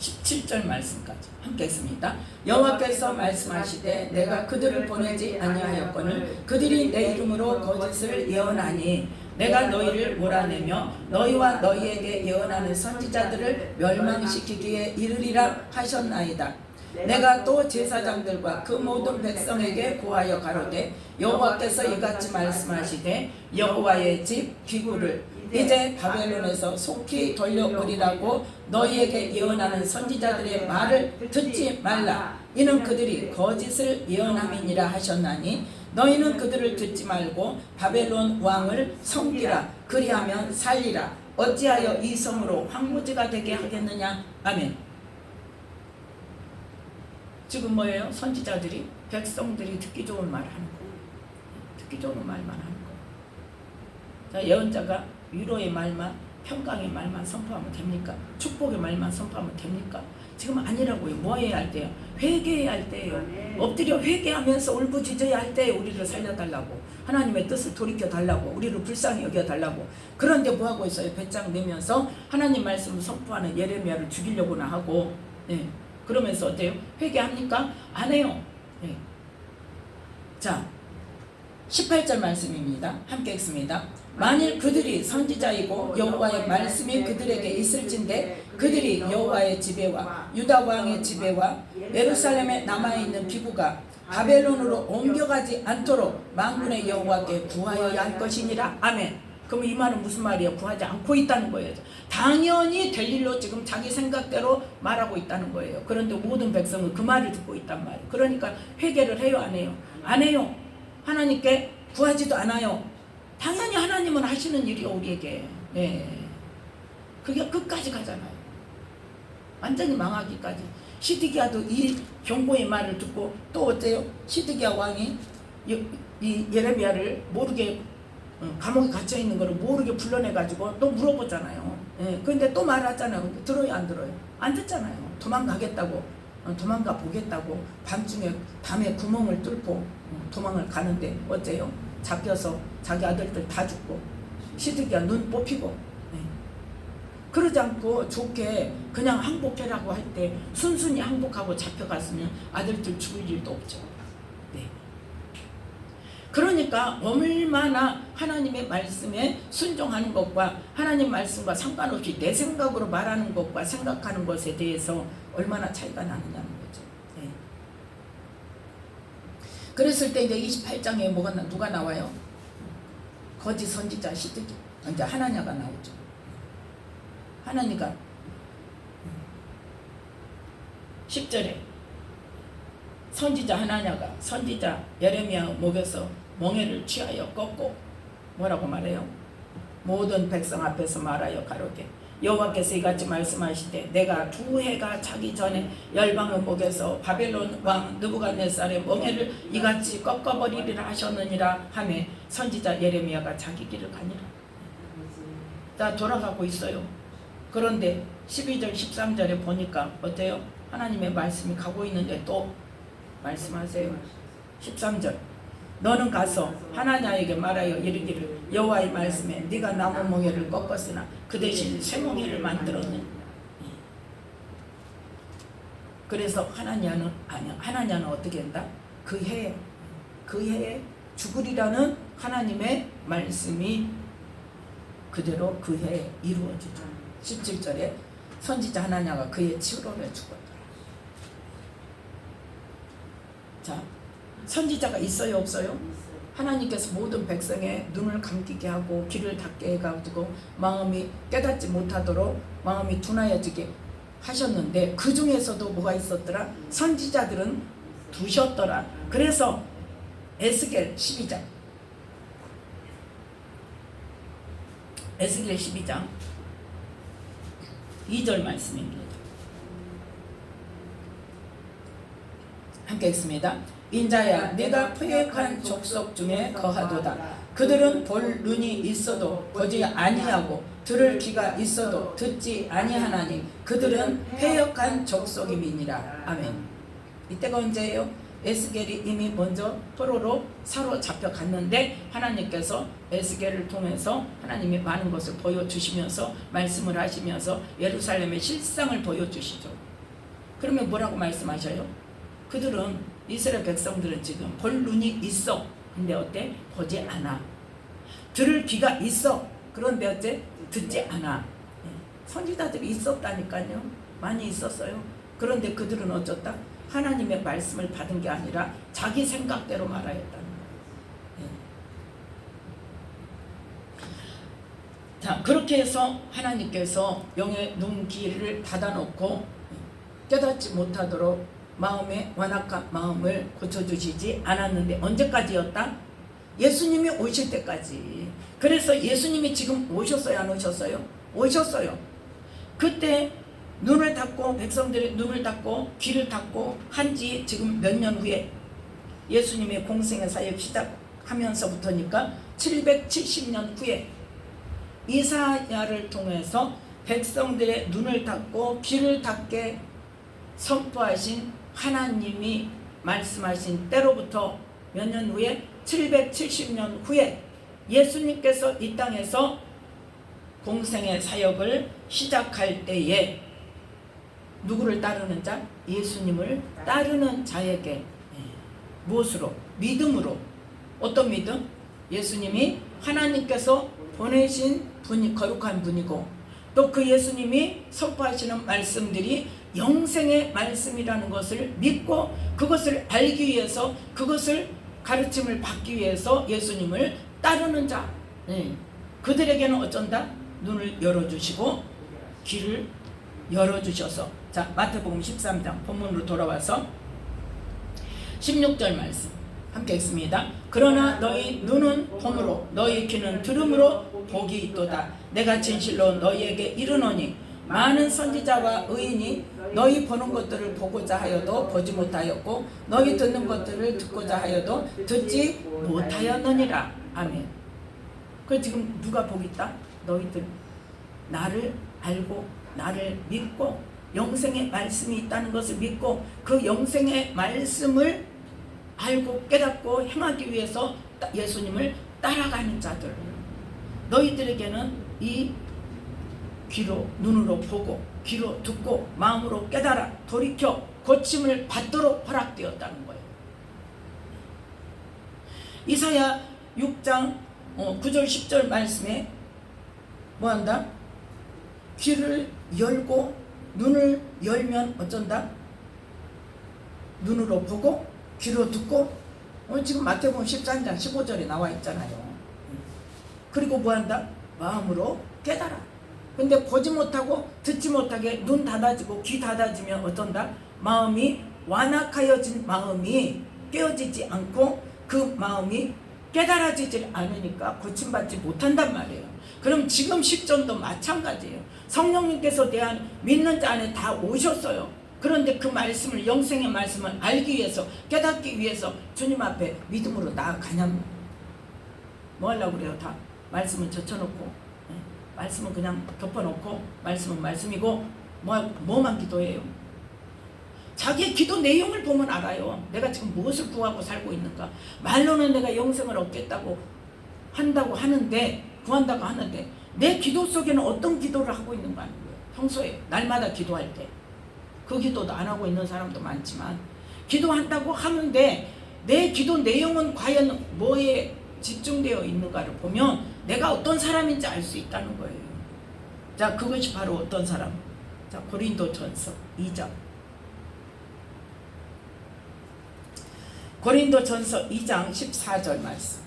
17절 말씀까지 함께 했습니다. 여호와께서 말씀하시되 내가 그들을 보내지 아니하였거늘 그들이 내 이름으로 거짓을 예언하니 내가 너희를 몰아내며 너희와 너희에게 예언하는 선지자들을 멸망시키기에 이르리라 하셨나이다. 내가 또 제사장들과 그 모든 백성에게 고하여 가로되 여호와께서 이같이 말씀하시되 여호와의 집 기구를 이제 바벨론에서 속히 돌려오리라고 너희에게 예언하는 선지자들의 말을 듣지 말라. 이는 그들이 거짓을 예언함이니라 하셨나니 너희는 그들을 듣지 말고 바벨론 왕을 섬기라. 그리하면 살리라. 어찌하여 이 성으로 황무지가 되게 하겠느냐. 아멘. 지금 뭐예요? 선지자들이 백성들이 듣기 좋은 말을 하는 거예요. 듣기 좋은 말만 하는 거예요. 자, 예언자가 위로의 말만, 평강의 말만 선포하면 됩니까? 축복의 말만 선포하면 됩니까? 지금 아니라고요. 뭐 해야 할 때요? 회개해야 할 때예요. 엎드려 회개하면서 울부짖어야 할 때에 우리를 살려달라고, 하나님의 뜻을 돌이켜달라고, 우리를 불쌍히 여겨달라고. 그런데 뭐하고 있어요? 배짱 내면서 하나님 말씀을 선포하는 예레미야를 죽이려고나 하고, 그러면서 어때요? 회개합니까? 안 해요. 자, 18절 말씀입니다. 함께 읽습니다. 만일 그들이 선지자이고 여호와의 말씀이 그들에게 있을진데 그들이 여호와의 지배와 유다 왕의 지배와 예루살렘에 남아있는 기구가 바벨론으로 옮겨가지 않도록 만군의 여호와께 구하여야 할 것이니라. 아멘. 그럼 이 말은 무슨 말이에요? 구하지 않고 있다는 거예요. 당연히 될 일로 지금 자기 생각대로 말하고 있다는 거예요. 그런데 모든 백성은 그 말을 듣고 있단 말이에요. 그러니까 회개를 해요? 안 해요? 안 해요. 하나님께 구하지도 않아요. 당연히 하나님은 하시는 일이요, 우리에게. 그게 끝까지 가잖아요. 완전히 망하기까지. 시드기야도 이 경고의 말을 듣고 또 어때요? 시드기야 왕이 이 예레미야를 모르게 감옥에 갇혀 있는 거를 모르게 불러내가지고 또 물어보잖아요. 그런데 또 말하잖아요. 들어요, 안 들어요? 안 듣잖아요. 도망가겠다고, 도망가 보겠다고 밤중에 담에 구멍을 뚫고 도망을 가는데 어째요? 잡혀서 자기 아들들 다 죽고 시드기야 눈 뽑히고. 그러지 않고 좋게 그냥 항복해라고 할 때 순순히 항복하고 잡혀갔으면 아들들 죽을 일도 없죠. 그러니까 얼마나 하나님의 말씀에 순종하는 것과 하나님 말씀과 상관없이 내 생각으로 말하는 것과 생각하는 것에 대해서 얼마나 차이가 나느냐는 거죠. 그랬을 때 이제 28장에 누가 나와요? 거짓 선지자 시드기, 이제 하나냐가 나오죠. 하나니가 10절에 선지자 하나냐가 선지자 예레미야 목에서 멍에를 취하여 꺾고 뭐라고 말해요? 모든 백성 앞에서 말하여 가로되 여호와께서 이같이 말씀하시되 내가 두 해가 차기 전에 열방의 목에서 바벨론 왕 느부갓네살의 멍에를 이같이 꺾어버리리라 하셨느니라 하매 선지자 예레미야가 자기 길을 가니라. 다 돌아가고 있어요. 그런데 12절 13절에 보니까 어때요? 하나님의 말씀이 가고 있는데 또 말씀하세요. 13절 너는 가서 하나냐에게 말하여 이르기를 여호와의 말씀에 네가 나무 멍에를 꺾었으나 그 대신 새 멍에를 만들었느니. 그래서 하나냐는 어떻게 한다? 그 해에 죽으리라는 하나님의 말씀이 그대로 그 해에 이루어지죠. 17절에 선지자 하나냐가 그의 치유로에 죽었더라. 자, 선지자가 있어요 없어요? 하나님께서 모든 백성의 눈을 감기게 하고 귀를 닫게 해가지고 마음이 깨닫지 못하도록 마음이 둔하여지게 하셨는데 그 중에서도 뭐가 있었더라? 선지자들은 두셨더라. 그래서 에스겔 12장 에스겔 12장 2절 말씀입니다. 함께 읽습니다. 인자야 네가 포획한 족속 중에 거하도다. 그들은 볼 눈이 있어도 보지 아니하고 들을 귀가 있어도 듣지 아니하나니 그들은 패역한 족속임이니라. 아멘. 이때가 언제예요? 에스겔이 이미 먼저 포로로 사로잡혀 갔는데 하나님께서 에스겔을 통해서 하나님이 많은 것을 보여주시면서 말씀을 하시면서 예루살렘의 실상을 보여주시죠. 그러면 뭐라고 말씀하셔요? 그들은 이스라엘 백성들은 지금 볼 눈이 있어. 근데 어때? 보지 않아. 들을 귀가 있어. 그런데 어째? 듣지 않아. 선지자들이 있었다니까요. 많이 있었어요. 그런데 그들은 어쩌다? 하나님의 말씀을 받은 게 아니라 자기 생각대로 말하였다는 거예요. 자, 그렇게 해서 하나님께서 영의 눈 귀를 닫아놓고 깨닫지 못하도록 마음의 완악한 마음을 고쳐주시지 않았는데 언제까지였다? 예수님이 오실 때까지. 그래서 예수님이 지금 오셨어요 안 오셨어요? 오셨어요. 그때 눈을 닫고 백성들의 눈을 닫고 귀를 닫고 한지 지금 몇 년 후에 예수님의 공생의 사역 시작하면서부터니까 770년 후에 이사야를 통해서 백성들의 눈을 닫고 귀를 닫게 선포하신 하나님이 말씀하신 때로부터 몇 년 후에 770년 후에 예수님께서 이 땅에서 공생의 사역을 시작할 때에 누구를 따르는 자? 예수님을 따르는 자에게 무엇으로? 믿음으로. 어떤 믿음? 예수님이 하나님께서 보내신 분이 거룩한 분이고 또 그 예수님이 선포하시는 말씀들이 영생의 말씀이라는 것을 믿고 그것을 알기 위해서 그것을 가르침을 받기 위해서 예수님을 따르는 자. 그들에게는 어쩐다? 눈을 열어주시고 귀를 열어주셔서. 자, 마태복음 13장 본문으로 돌아와서 16절 말씀 함께 읽습니다. 그러나 너희 눈은 봄으로 너희 귀는 들음으로 복이 있도다. 내가 진실로 너희에게 이르노니 많은 선지자와 의인이 너희 보는 것들을 보고자 하여도 보지 못하였고 너희 듣는 것들을 듣고자 하여도 듣지 못하였느니라. 아멘. 그 지금 누가 복 있다? 너희들 나를 알고 나를 믿고 영생의 말씀이 있다는 것을 믿고 그 영생의 말씀을 알고 깨닫고 행하기 위해서 예수님을 따라가는 자들. 너희들에게는 이 귀로 눈으로 보고 귀로 듣고 마음으로 깨달아 돌이켜 고침을 받도록 허락되었다는 거예요. 이사야 6장 9절 10절 말씀에 뭐한다? 귀를 열고 눈을 열면 어쩐다? 눈으로 보고 귀로 듣고 지금 마태복음 13장 15절에 나와 있잖아요. 그리고 뭐한다? 마음으로 깨달아. 근데 보지 못하고 듣지 못하게 눈 닫아지고 귀 닫아지면 어떤다? 마음이 완악하여진 마음이 깨어지지 않고 그 마음이 깨달아지질 않으니까 고침받지 못한단 말이에요. 그럼 지금 시점도 마찬가지예요. 성령님께서 대한 믿는 자 안에 다 오셨어요. 그런데 그 말씀을 영생의 말씀을 알기 위해서 깨닫기 위해서 주님 앞에 믿음으로 나아가냐면 뭐 하려고 그래요? 다 말씀을 젖혀놓고 말씀은 그냥 덮어놓고 말씀은 말씀이고 뭐만 기도해요. 자기의 기도 내용을 보면 알아요. 내가 지금 무엇을 구하고 살고 있는가. 말로는 내가 영생을 얻겠다고 한다고 하는데, 구한다고 하는데 내 기도 속에는 어떤 기도를 하고 있는가 하는 거예요. 평소에 날마다 기도할 때 그 기도도 안 하고 있는 사람도 많지만, 기도한다고 하는데 내 기도 내용은 과연 뭐에 집중되어 있는가를 보면 내가 어떤 사람인지 알 수 있다는 거예요. 자, 그것이 바로 어떤 사람. 자, 고린도전서 2장. 고린도전서 2장 14절 말씀.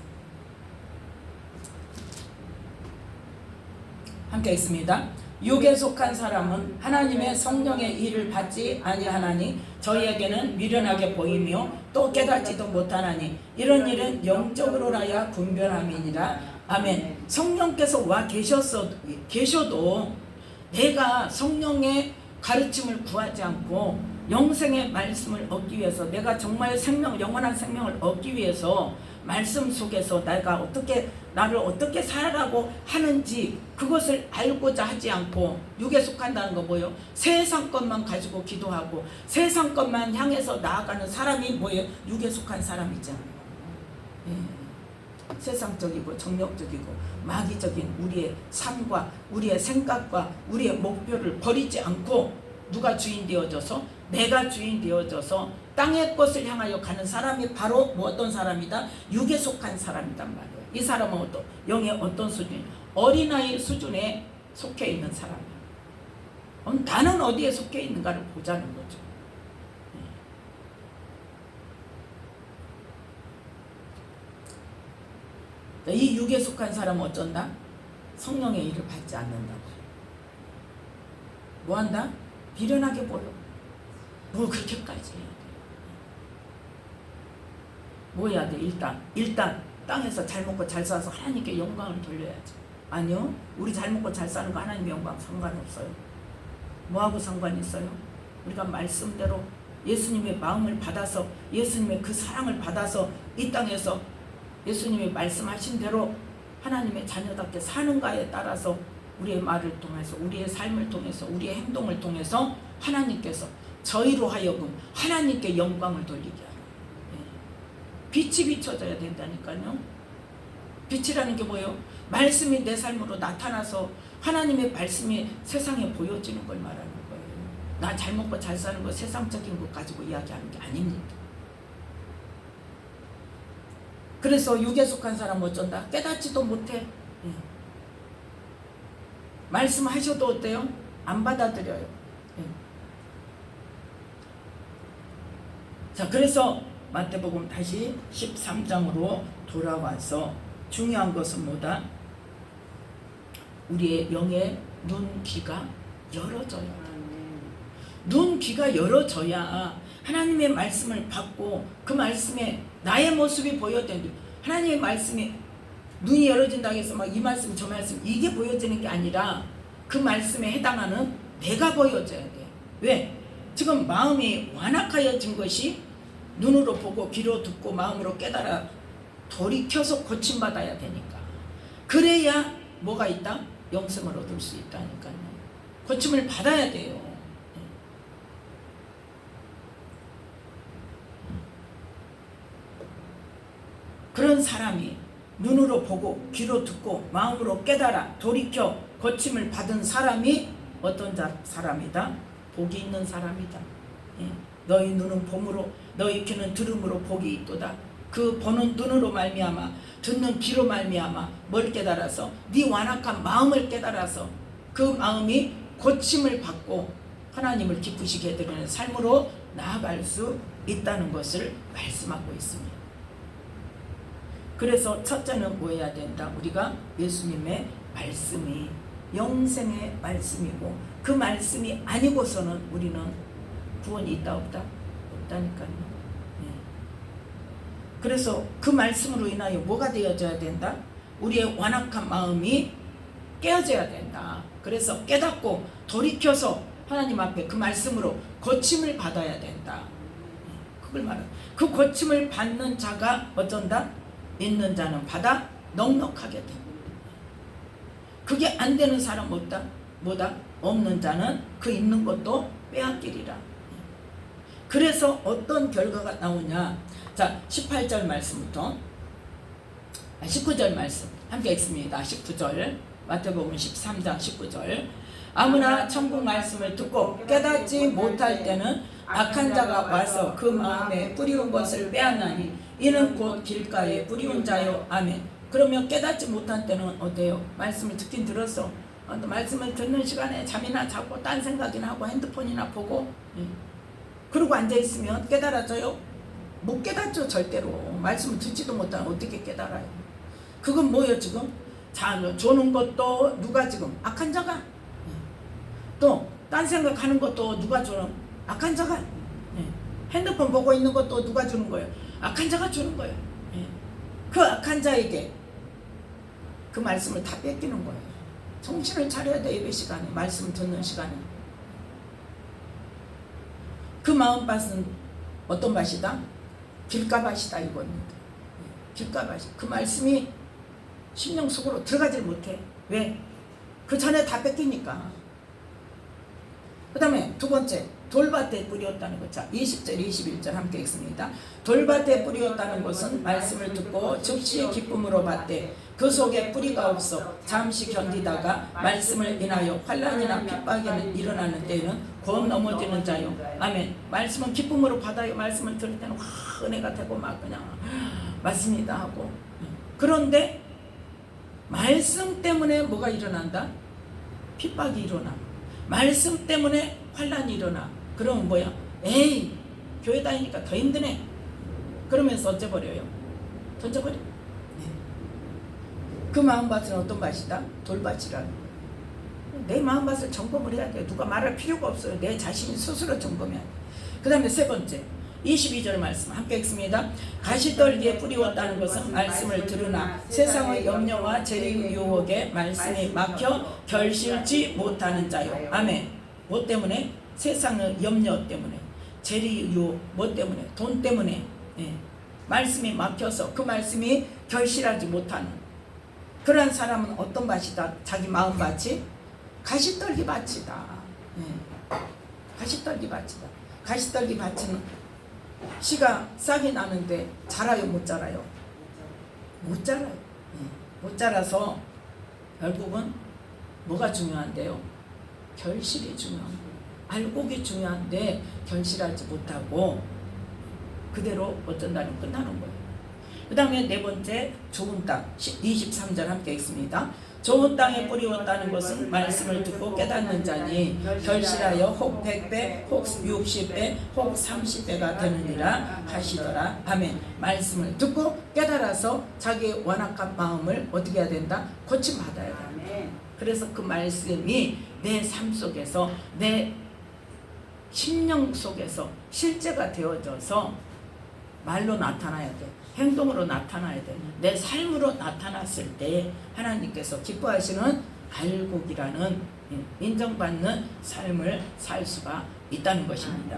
함께 있습니다. 육에 속한 사람은 하나님의 성령의 일을 받지 아니하나니 저희에게는 미련하게 보이며 또 깨닫지도 못하나니 이런 일은 영적으로라야 분별함이니라. 아멘. 성령께서 와 계셔도 내가 성령의 가르침을 구하지 않고 영생의 말씀을 얻기 위해서, 내가 정말 영원한 생명을 얻기 위해서 말씀 속에서 나를 어떻게 살아가고 하는지 그것을 알고자 하지 않고, 육에 속한다는 거 뭐예요? 세상 것만 가지고 기도하고 세상 것만 향해서 나아가는 사람이 뭐예요? 육에 속한 사람이잖아요. 예. 세상적이고 정력적이고 마귀적인 우리의 삶과 우리의 생각과 우리의 목표를 버리지 않고 누가 주인 되어져서, 내가 주인 되어져서 땅의 것을 향하여 가는 사람이 바로 어떤 사람이다? 육에 속한 사람이란 말이에요. 이 사람은 영의 어떤 수준? 어린아이 수준에 속해 있는 사람이에요. 나는 어디에 속해 있는가를 보자는 거죠. 이 육에 속한 사람은 어쩐다? 성령의 일을 받지 않는다고. 뭐한다? 비련하게 보여. 뭘 그렇게까지 해야 돼? 뭐 해야 돼? 일단 땅에서 잘 먹고 잘 살아서 하나님께 영광을 돌려야지. 아니요, 우리 잘 먹고 잘 사는 거 하나님의 영광 상관없어요. 뭐하고 상관이 있어요? 우리가 말씀대로 예수님의 마음을 받아서, 예수님의 그 사랑을 받아서 이 땅에서 예수님이 말씀하신 대로 하나님의 자녀답게 사는가에 따라서 우리의 말을 통해서, 우리의 삶을 통해서, 우리의 행동을 통해서 하나님께서 저희로 하여금 하나님께 영광을 돌리게 하라. 빛이 비춰져야 된다니까요. 빛이라는 게 뭐예요? 말씀이 내 삶으로 나타나서 하나님의 말씀이 세상에 보여지는 걸 말하는 거예요. 나 잘 먹고 잘 사는 거 세상적인 것 가지고 이야기하는 게 아닙니다. 그래서 육에 속한 사람은 어쩐다? 깨닫지도 못해. 말씀하셔도 어때요? 안 받아들여요. 자, 그래서 마태복음 다시 13장으로 돌아와서 중요한 것은 뭐다? 우리의 영의 눈, 귀가 열어져야 돼. 눈, 귀가 열어져야 하나님의 말씀을 받고 그 말씀에 나의 모습이 보여야 되는데, 하나님의 말씀이 눈이 열어진다고 해서 막 이 말씀 저 말씀 이게 보여지는 게 아니라 그 말씀에 해당하는 내가 보여져야 돼. 왜? 지금 마음이 완악하여진 것이 눈으로 보고 귀로 듣고 마음으로 깨달아 돌이켜서 고침받아야 되니까. 그래야 뭐가 있다? 영생을 얻을 수 있다니까요. 고침을 받아야 돼요. 그런 사람이 눈으로 보고 귀로 듣고 마음으로 깨달아 돌이켜 고침을 받은 사람이 어떤 사람이다? 복이 있는 사람이다. 너희 눈은 봄으로 너희 귀는 들음으로 복이 있도다. 그 보는 눈으로 말미암아 듣는 귀로 말미암아 뭘 깨달아서? 네 완악한 마음을 깨달아서 그 마음이 고침을 받고 하나님을 기쁘시게 해드리는 삶으로 나아갈 수 있다는 것을 말씀하고 있습니다. 그래서 첫째는 뭐 해야 된다? 우리가 예수님의 말씀이 영생의 말씀이고 그 말씀이 아니고서는 우리는 구원이 있다 없다? 없다니까요. 그래서 그 말씀으로 인하여 뭐가 되어져야 된다? 우리의 완악한 마음이 깨어져야 된다. 그래서 깨닫고 돌이켜서 하나님 앞에 그 말씀으로 고침을 받아야 된다. 그걸 말하는. 그 고침을 받는 자가 어쩐다? 있는 자는 받아 넉넉하게 된다. 그게 안 되는 사람 뭐다? 없는 자는 그 있는 것도 빼앗기리라. 그래서 어떤 결과가 나오냐. 자, 18절 말씀부터 19절 말씀 함께 읽습니다. 19절 마태복음 13장 19절. 아무나 천국 말씀을 듣고 깨닫지 못할 때는 악한 자가 와서 그 마음에 뿌리온 것을 빼앗나니 이는 곧 길가에 뿌리온 자요. 아멘. 그러면 깨닫지 못한 때는 어때요? 말씀을 듣긴 들었어. 말씀을 듣는 시간에 잠이나 자고 딴 생각이나 하고 핸드폰이나 보고 그러고 앉아있으면 깨달아져요? 못 깨닫죠. 절대로. 말씀을 듣지도 못하면 어떻게 깨달아요? 그건 뭐예요 지금? 자, 조는 것도 누가 지금? 악한 자가. 또 딴 생각하는 것도 누가 주는? 악한 자가. 핸드폰 보고 있는 것도 누가 주는 거예요? 악한 자가 주는 거예요. 그 악한 자에게 그 말씀을 다 뺏기는 거예요. 정신을 차려야 돼. 예배 시간에 말씀 듣는 시간에. 그 마음밭은 어떤 밭이다? 길가밭이다 이겁니다. 길가밭이. 그 말씀이 심령 속으로 들어가질 못해. 왜? 그 전에 다 뺏기니까. 그 다음에 두 번째, 돌밭에 뿌리었다는 것. 자, 20절 21절 함께 읽습니다. 돌밭에 뿌리었다는 것은 말씀을 듣고 즉시 기쁨으로 받되 그 속에 뿌리가 없어 잠시 견디다가 말씀을 인하여 환난이나 핍박이 일어나는 때에는 곧 넘어지는 자요. 아멘. 말씀은 기쁨으로 받아요. 말씀을 들을 때는 와 은혜가 되고 막 그냥 맞습니다 하고. 그런데 말씀 때문에 뭐가 일어난다? 핍박이 일어나. 말씀 때문에 환난이 일어나. 그러면 뭐야? 에이 교회 다니니까 더 힘드네. 그러면서 어째버려요? 던져버려. 그 마음밭은 어떤 밭이다? 돌밭이라는 거예요. 내 마음밭을 점검을 해야 돼요. 누가 말할 필요가 없어요. 내 자신이 스스로 점검해야 돼요. 그 다음에 세 번째 22절 말씀 함께 읽습니다. 가시떨기에 뿌리웠다는 것은 말씀을 들으나 세상의 염려와 재리의 유혹에 말씀이 막혀 결실지 못하는 자요. 아멘. 뭐 때문에? 세상의 염려 때문에, 재리의 유혹, 뭐 때문에? 돈 때문에. 말씀이 막혀서 그 말씀이 결실하지 못하는 그러한 사람은 어떤 밭이다? 자기 마음밭이 가시떨기 밭이다. 가시떨기 밭이다. 가시떨기 밭은 씨가 싹이 나는데 자라요? 못 자라요? 못 자라요. 못 자라서 결국은 뭐가 중요한데요? 결실이 중요한 거예요. 알곡이 중요한데 결실하지 못하고 그대로 어떤 날은 끝나는 거예요. 그 다음에 네 번째 좋은 땅 23절 함께 읽습니다. 좋은 땅에 뿌리웠다는 것은 말씀을 듣고 깨닫는 자니 결실하여 혹 100배 혹 60배 혹 30배가 되느니라 하시더라. 아멘. 말씀을 듣고 깨달아서 자기의 완악한 마음을 어떻게 해야 된다? 고침받아야 된다. 그래서 그 말씀이 내 삶 속에서 내 심령 속에서 실제가 되어져서 말로 나타나야 돼. 행동으로 나타나야 돼. 내 삶으로 나타났을 때 하나님께서 기뻐하시는 알곡이라는 인정받는 삶을 살 수가 있다는 것입니다.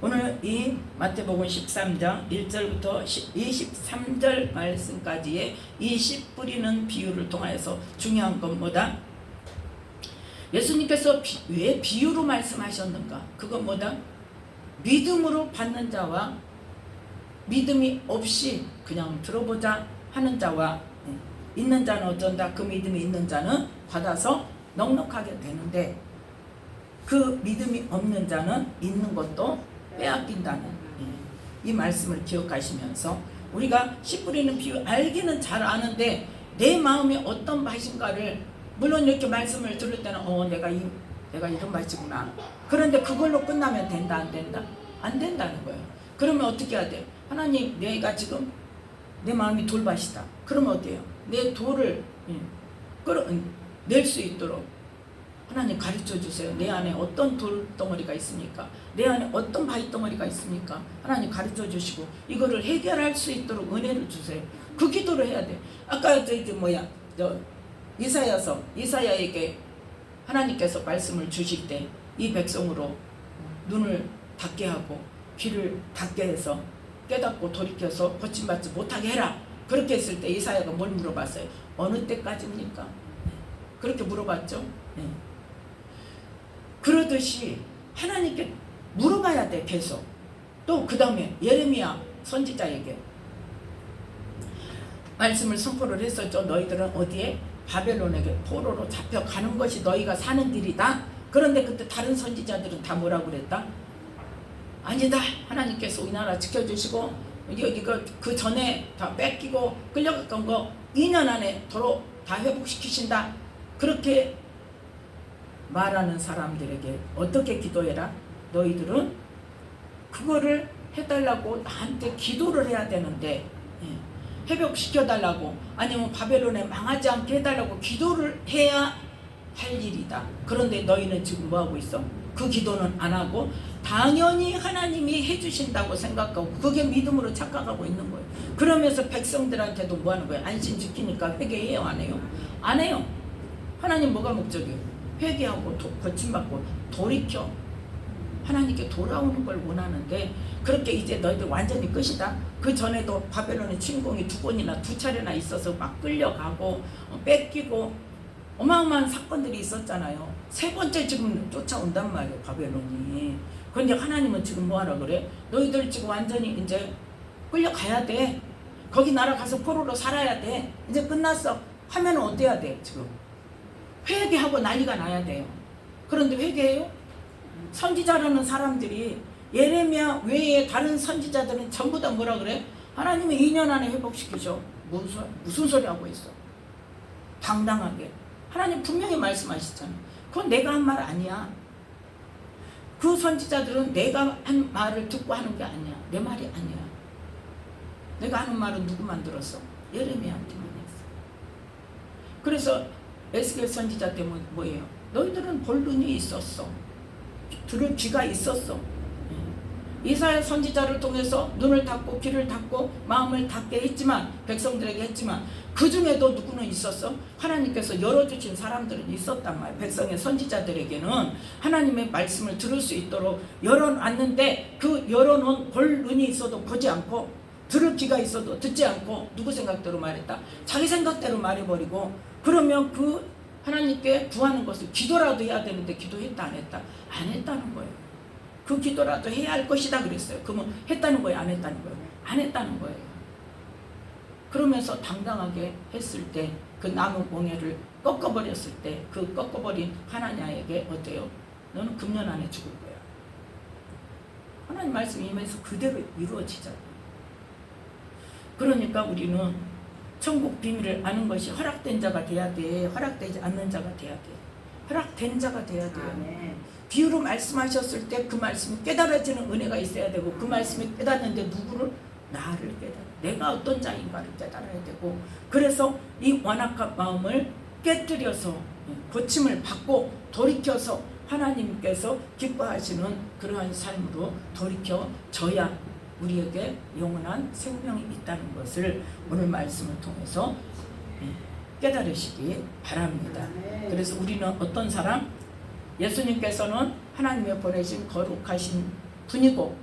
오늘 이 마태복음 13장 1절부터 23절 말씀까지의 이 씨 뿌리는 비유를 통하여서 중요한 건 뭐다? 예수님께서 왜 비유로 말씀하셨는가? 그건 뭐다? 믿음으로 받는 자와 믿음이 없이 그냥 들어보자 하는 자와 있는 자는 어쩐다? 그 믿음이 있는 자는 받아서 넉넉하게 되는데 그 믿음이 없는 자는 있는 것도 빼앗긴다는 이 말씀을 기억하시면서 우리가 씨 뿌리는 비유 알기는 잘 아는데 내 마음이 어떤 맛인가를 물론 이렇게 말씀을 들을 때는 내가 이런 맛이구나. 그런데 그걸로 끝나면 된다 안 된다? 안 된다는 거예요. 그러면 어떻게 해야 돼요? 하나님 내가 지금 내 마음이 돌밭이다. 그러면 어때요? 내 돌을 낼 수 있도록 하나님 가르쳐 주세요. 내 안에 어떤 돌덩어리가 있습니까? 내 안에 어떤 바위덩어리가 있습니까? 하나님 가르쳐 주시고 이거를 해결할 수 있도록 은혜를 주세요. 그 기도를 해야 돼. 아까 이사야에게 하나님께서 말씀을 주실 때 이 백성으로 눈을 닫게 하고 귀를 닫게 해서 깨닫고 돌이켜서 고침받지 못하게 해라. 그렇게 했을 때 이사야가 뭘 물어봤어요? 어느 때까지입니까? 그렇게 물어봤죠. 네. 그러듯이 하나님께 물어봐야 돼. 계속. 또 그 다음에 예레미야 선지자에게 말씀을 선포를 했었죠. 너희들은 어디에? 바벨론에게 포로로 잡혀가는 것이 너희가 사는 길이다. 그런데 그때 다른 선지자들은 다 뭐라고 그랬다? 아니다. 하나님께서 우리나라 지켜주시고 이거 그 전에 다 뺏기고 끌려갔던 거 2년 안에 도로 다 회복시키신다. 그렇게 말하는 사람들에게 어떻게 기도해라? 너희들은 그거를 해달라고 나한테 기도를 해야 되는데, 회복시켜달라고 아니면 바벨론에 망하지 않게 해달라고 기도를 해야 할 일이다. 그런데 너희는 지금 뭐하고 있어? 그 기도는 안 하고 당연히 하나님이 해주신다고 생각하고 그게 믿음으로 착각하고 있는 거예요. 그러면서 백성들한테도 뭐 하는 거예요? 안심 지키니까 회개해요? 안 해요? 안 해요. 하나님 뭐가 목적이에요? 회개하고 고침받고 돌이켜 하나님께 돌아오는 걸 원하는데, 그렇게 이제 너희들 완전히 끝이다. 그 전에도 바벨론의 침공이 2번이나 2차례나 있어서 막 끌려가고 뺏기고 어마어마한 사건들이 있었잖아요. 3번째 지금 쫓아온단 말이에요, 바벨론이. 그런데 하나님은 지금 뭐하라 그래? 너희들 지금 완전히 이제 끌려가야 돼. 거기 날아가서 포로로 살아야 돼. 이제 끝났어. 하면 어때야 돼? 지금 회개하고 난리가 나야 돼요. 그런데 회개해요? 선지자라는 사람들이 예레미야 외에 다른 선지자들은 전부 다 뭐라 그래? 하나님이 2년 안에 회복시키죠. 무슨 소리 하고 있어? 당당하게 하나님 분명히 말씀하시잖아. 그건 내가 한 말 아니야. 그 선지자들은 내가 한 말을 듣고 하는 게 아니야. 내 말이 아니야. 내가 하는 말은 누구만 들었어? 예레미야한테만 했어. 그래서 에스겔 선지자 때문에 뭐예요? 너희들은 볼 눈이 있었어. 들을 귀가 있었어. 이사야 선지자를 통해서 눈을 닫고 귀를 닫고 마음을 닫게 했지만, 백성들에게 했지만, 그 중에도 누구는 있었어? 하나님께서 열어주신 사람들은 있었단 말이야. 백성의 선지자들에게는 하나님의 말씀을 들을 수 있도록 열어놨는데, 그 열어놓은 볼 눈이 있어도 보지 않고 들을 귀가 있어도 듣지 않고 누구 생각대로 말했다? 자기 생각대로 말해버리고, 그러면 그 하나님께 구하는 것을 기도라도 해야 되는데 기도했다 안 했다? 안 했다는 거예요. 그 기도라도 해야 할 것이다 그랬어요. 그러면 했다는 거예요? 안 했다는 거예요? 안 했다는 거예요. 그러면서 당당하게 했을 때, 그 나무 멍에를 꺾어버렸을 때, 그 꺾어버린 하나냐에게 어때요? 너는 금년 안에 죽을 거야. 하나님 말씀이 임해서 그대로 이루어지잖아요. 그러니까 우리는 천국 비밀을 아는 것이 허락된 자가 돼야 돼. 허락되지 않는 자가 돼야 돼. 허락된 자가 돼야 돼요. 비유로 말씀하셨을 때 그 말씀이 깨달아지는 은혜가 있어야 되고, 그 말씀이 깨닫는데 누구를? 나를 깨달아. 내가 어떤 자인가를 깨달아야 되고, 그래서 이 완악한 마음을 깨뜨려서 고침을 받고 돌이켜서 하나님께서 기뻐하시는 그러한 삶으로 돌이켜져야 우리에게 영원한 생명이 있다는 것을 오늘 말씀을 통해서 깨달으시기 바랍니다. 그래서 우리는 어떤 사람? 예수님께서는 하나님의 보내신 거룩하신 분이고,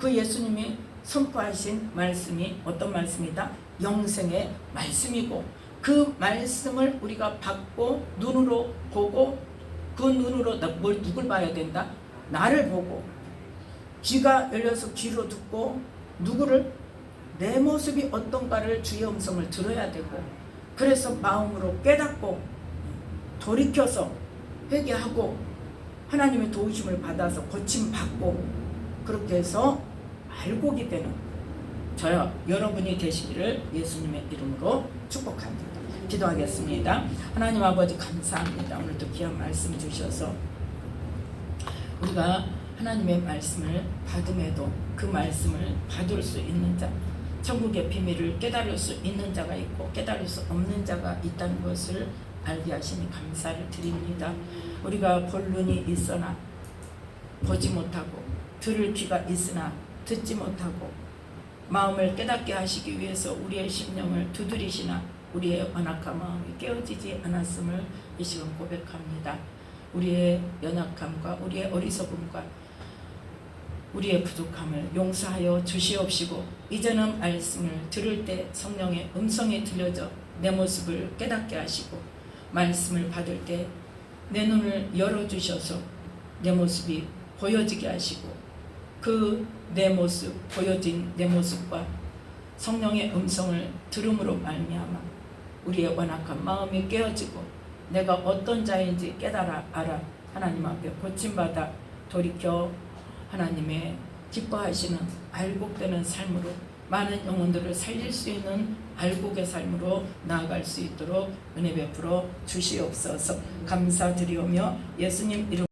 그 예수님이 선포하신 말씀이 어떤 말씀이다? 영생의 말씀이고, 그 말씀을 우리가 받고 눈으로 보고, 그 눈으로 누굴 봐야 된다? 나를 보고, 귀가 열려서 귀로 듣고, 누구를? 내 모습이 어떤가를 주의 음성을 들어야 되고, 그래서 마음으로 깨닫고 돌이켜서 회개하고 하나님의 도우심을 받아서 고침받고, 그렇게 해서 알곡이 되는 저와 여러분이 되시기를 예수님의 이름으로 축복합니다. 기도하겠습니다. 하나님 아버지 감사합니다. 오늘도 귀한 말씀 주셔서 우리가 하나님의 말씀을 받음에도 그 말씀을 받을 수 있는 자, 천국의 비밀을 깨달을 수 있는 자가 있고 깨달을 수 없는 자가 있다는 것을 알게 하시니 감사를 드립니다. 우리가 볼 눈이 있으나 보지 못하고, 들을 귀가 있으나 듣지 못하고, 마음을 깨닫게 하시기 위해서 우리의 심령을 두드리시나 우리의 완악한 마음이 깨어지지 않았음을 이 시간 고백합니다. 우리의 연약함과 우리의 어리석음과 우리의 부족함을 용서하여 주시옵시고, 이제는 말씀을 들을 때 성령의 음성이 들려져 내 모습을 깨닫게 하시고, 말씀을 받을 때 내 눈을 열어주셔서 내 모습이 보여지게 하시고 그 내 모습, 보여진 내 모습과 성령의 음성을 들음으로 말미암아 우리의 완악한 마음이 깨어지고 내가 어떤 자인지 깨달아 알아 하나님 앞에 고침받아 돌이켜 하나님의 기뻐하시는 알곡되는 삶으로 많은 영혼들을 살릴 수 있는 알곡의 삶으로 나아갈 수 있도록 은혜 베풀어 주시옵소서. 감사드리오며 예수님 이름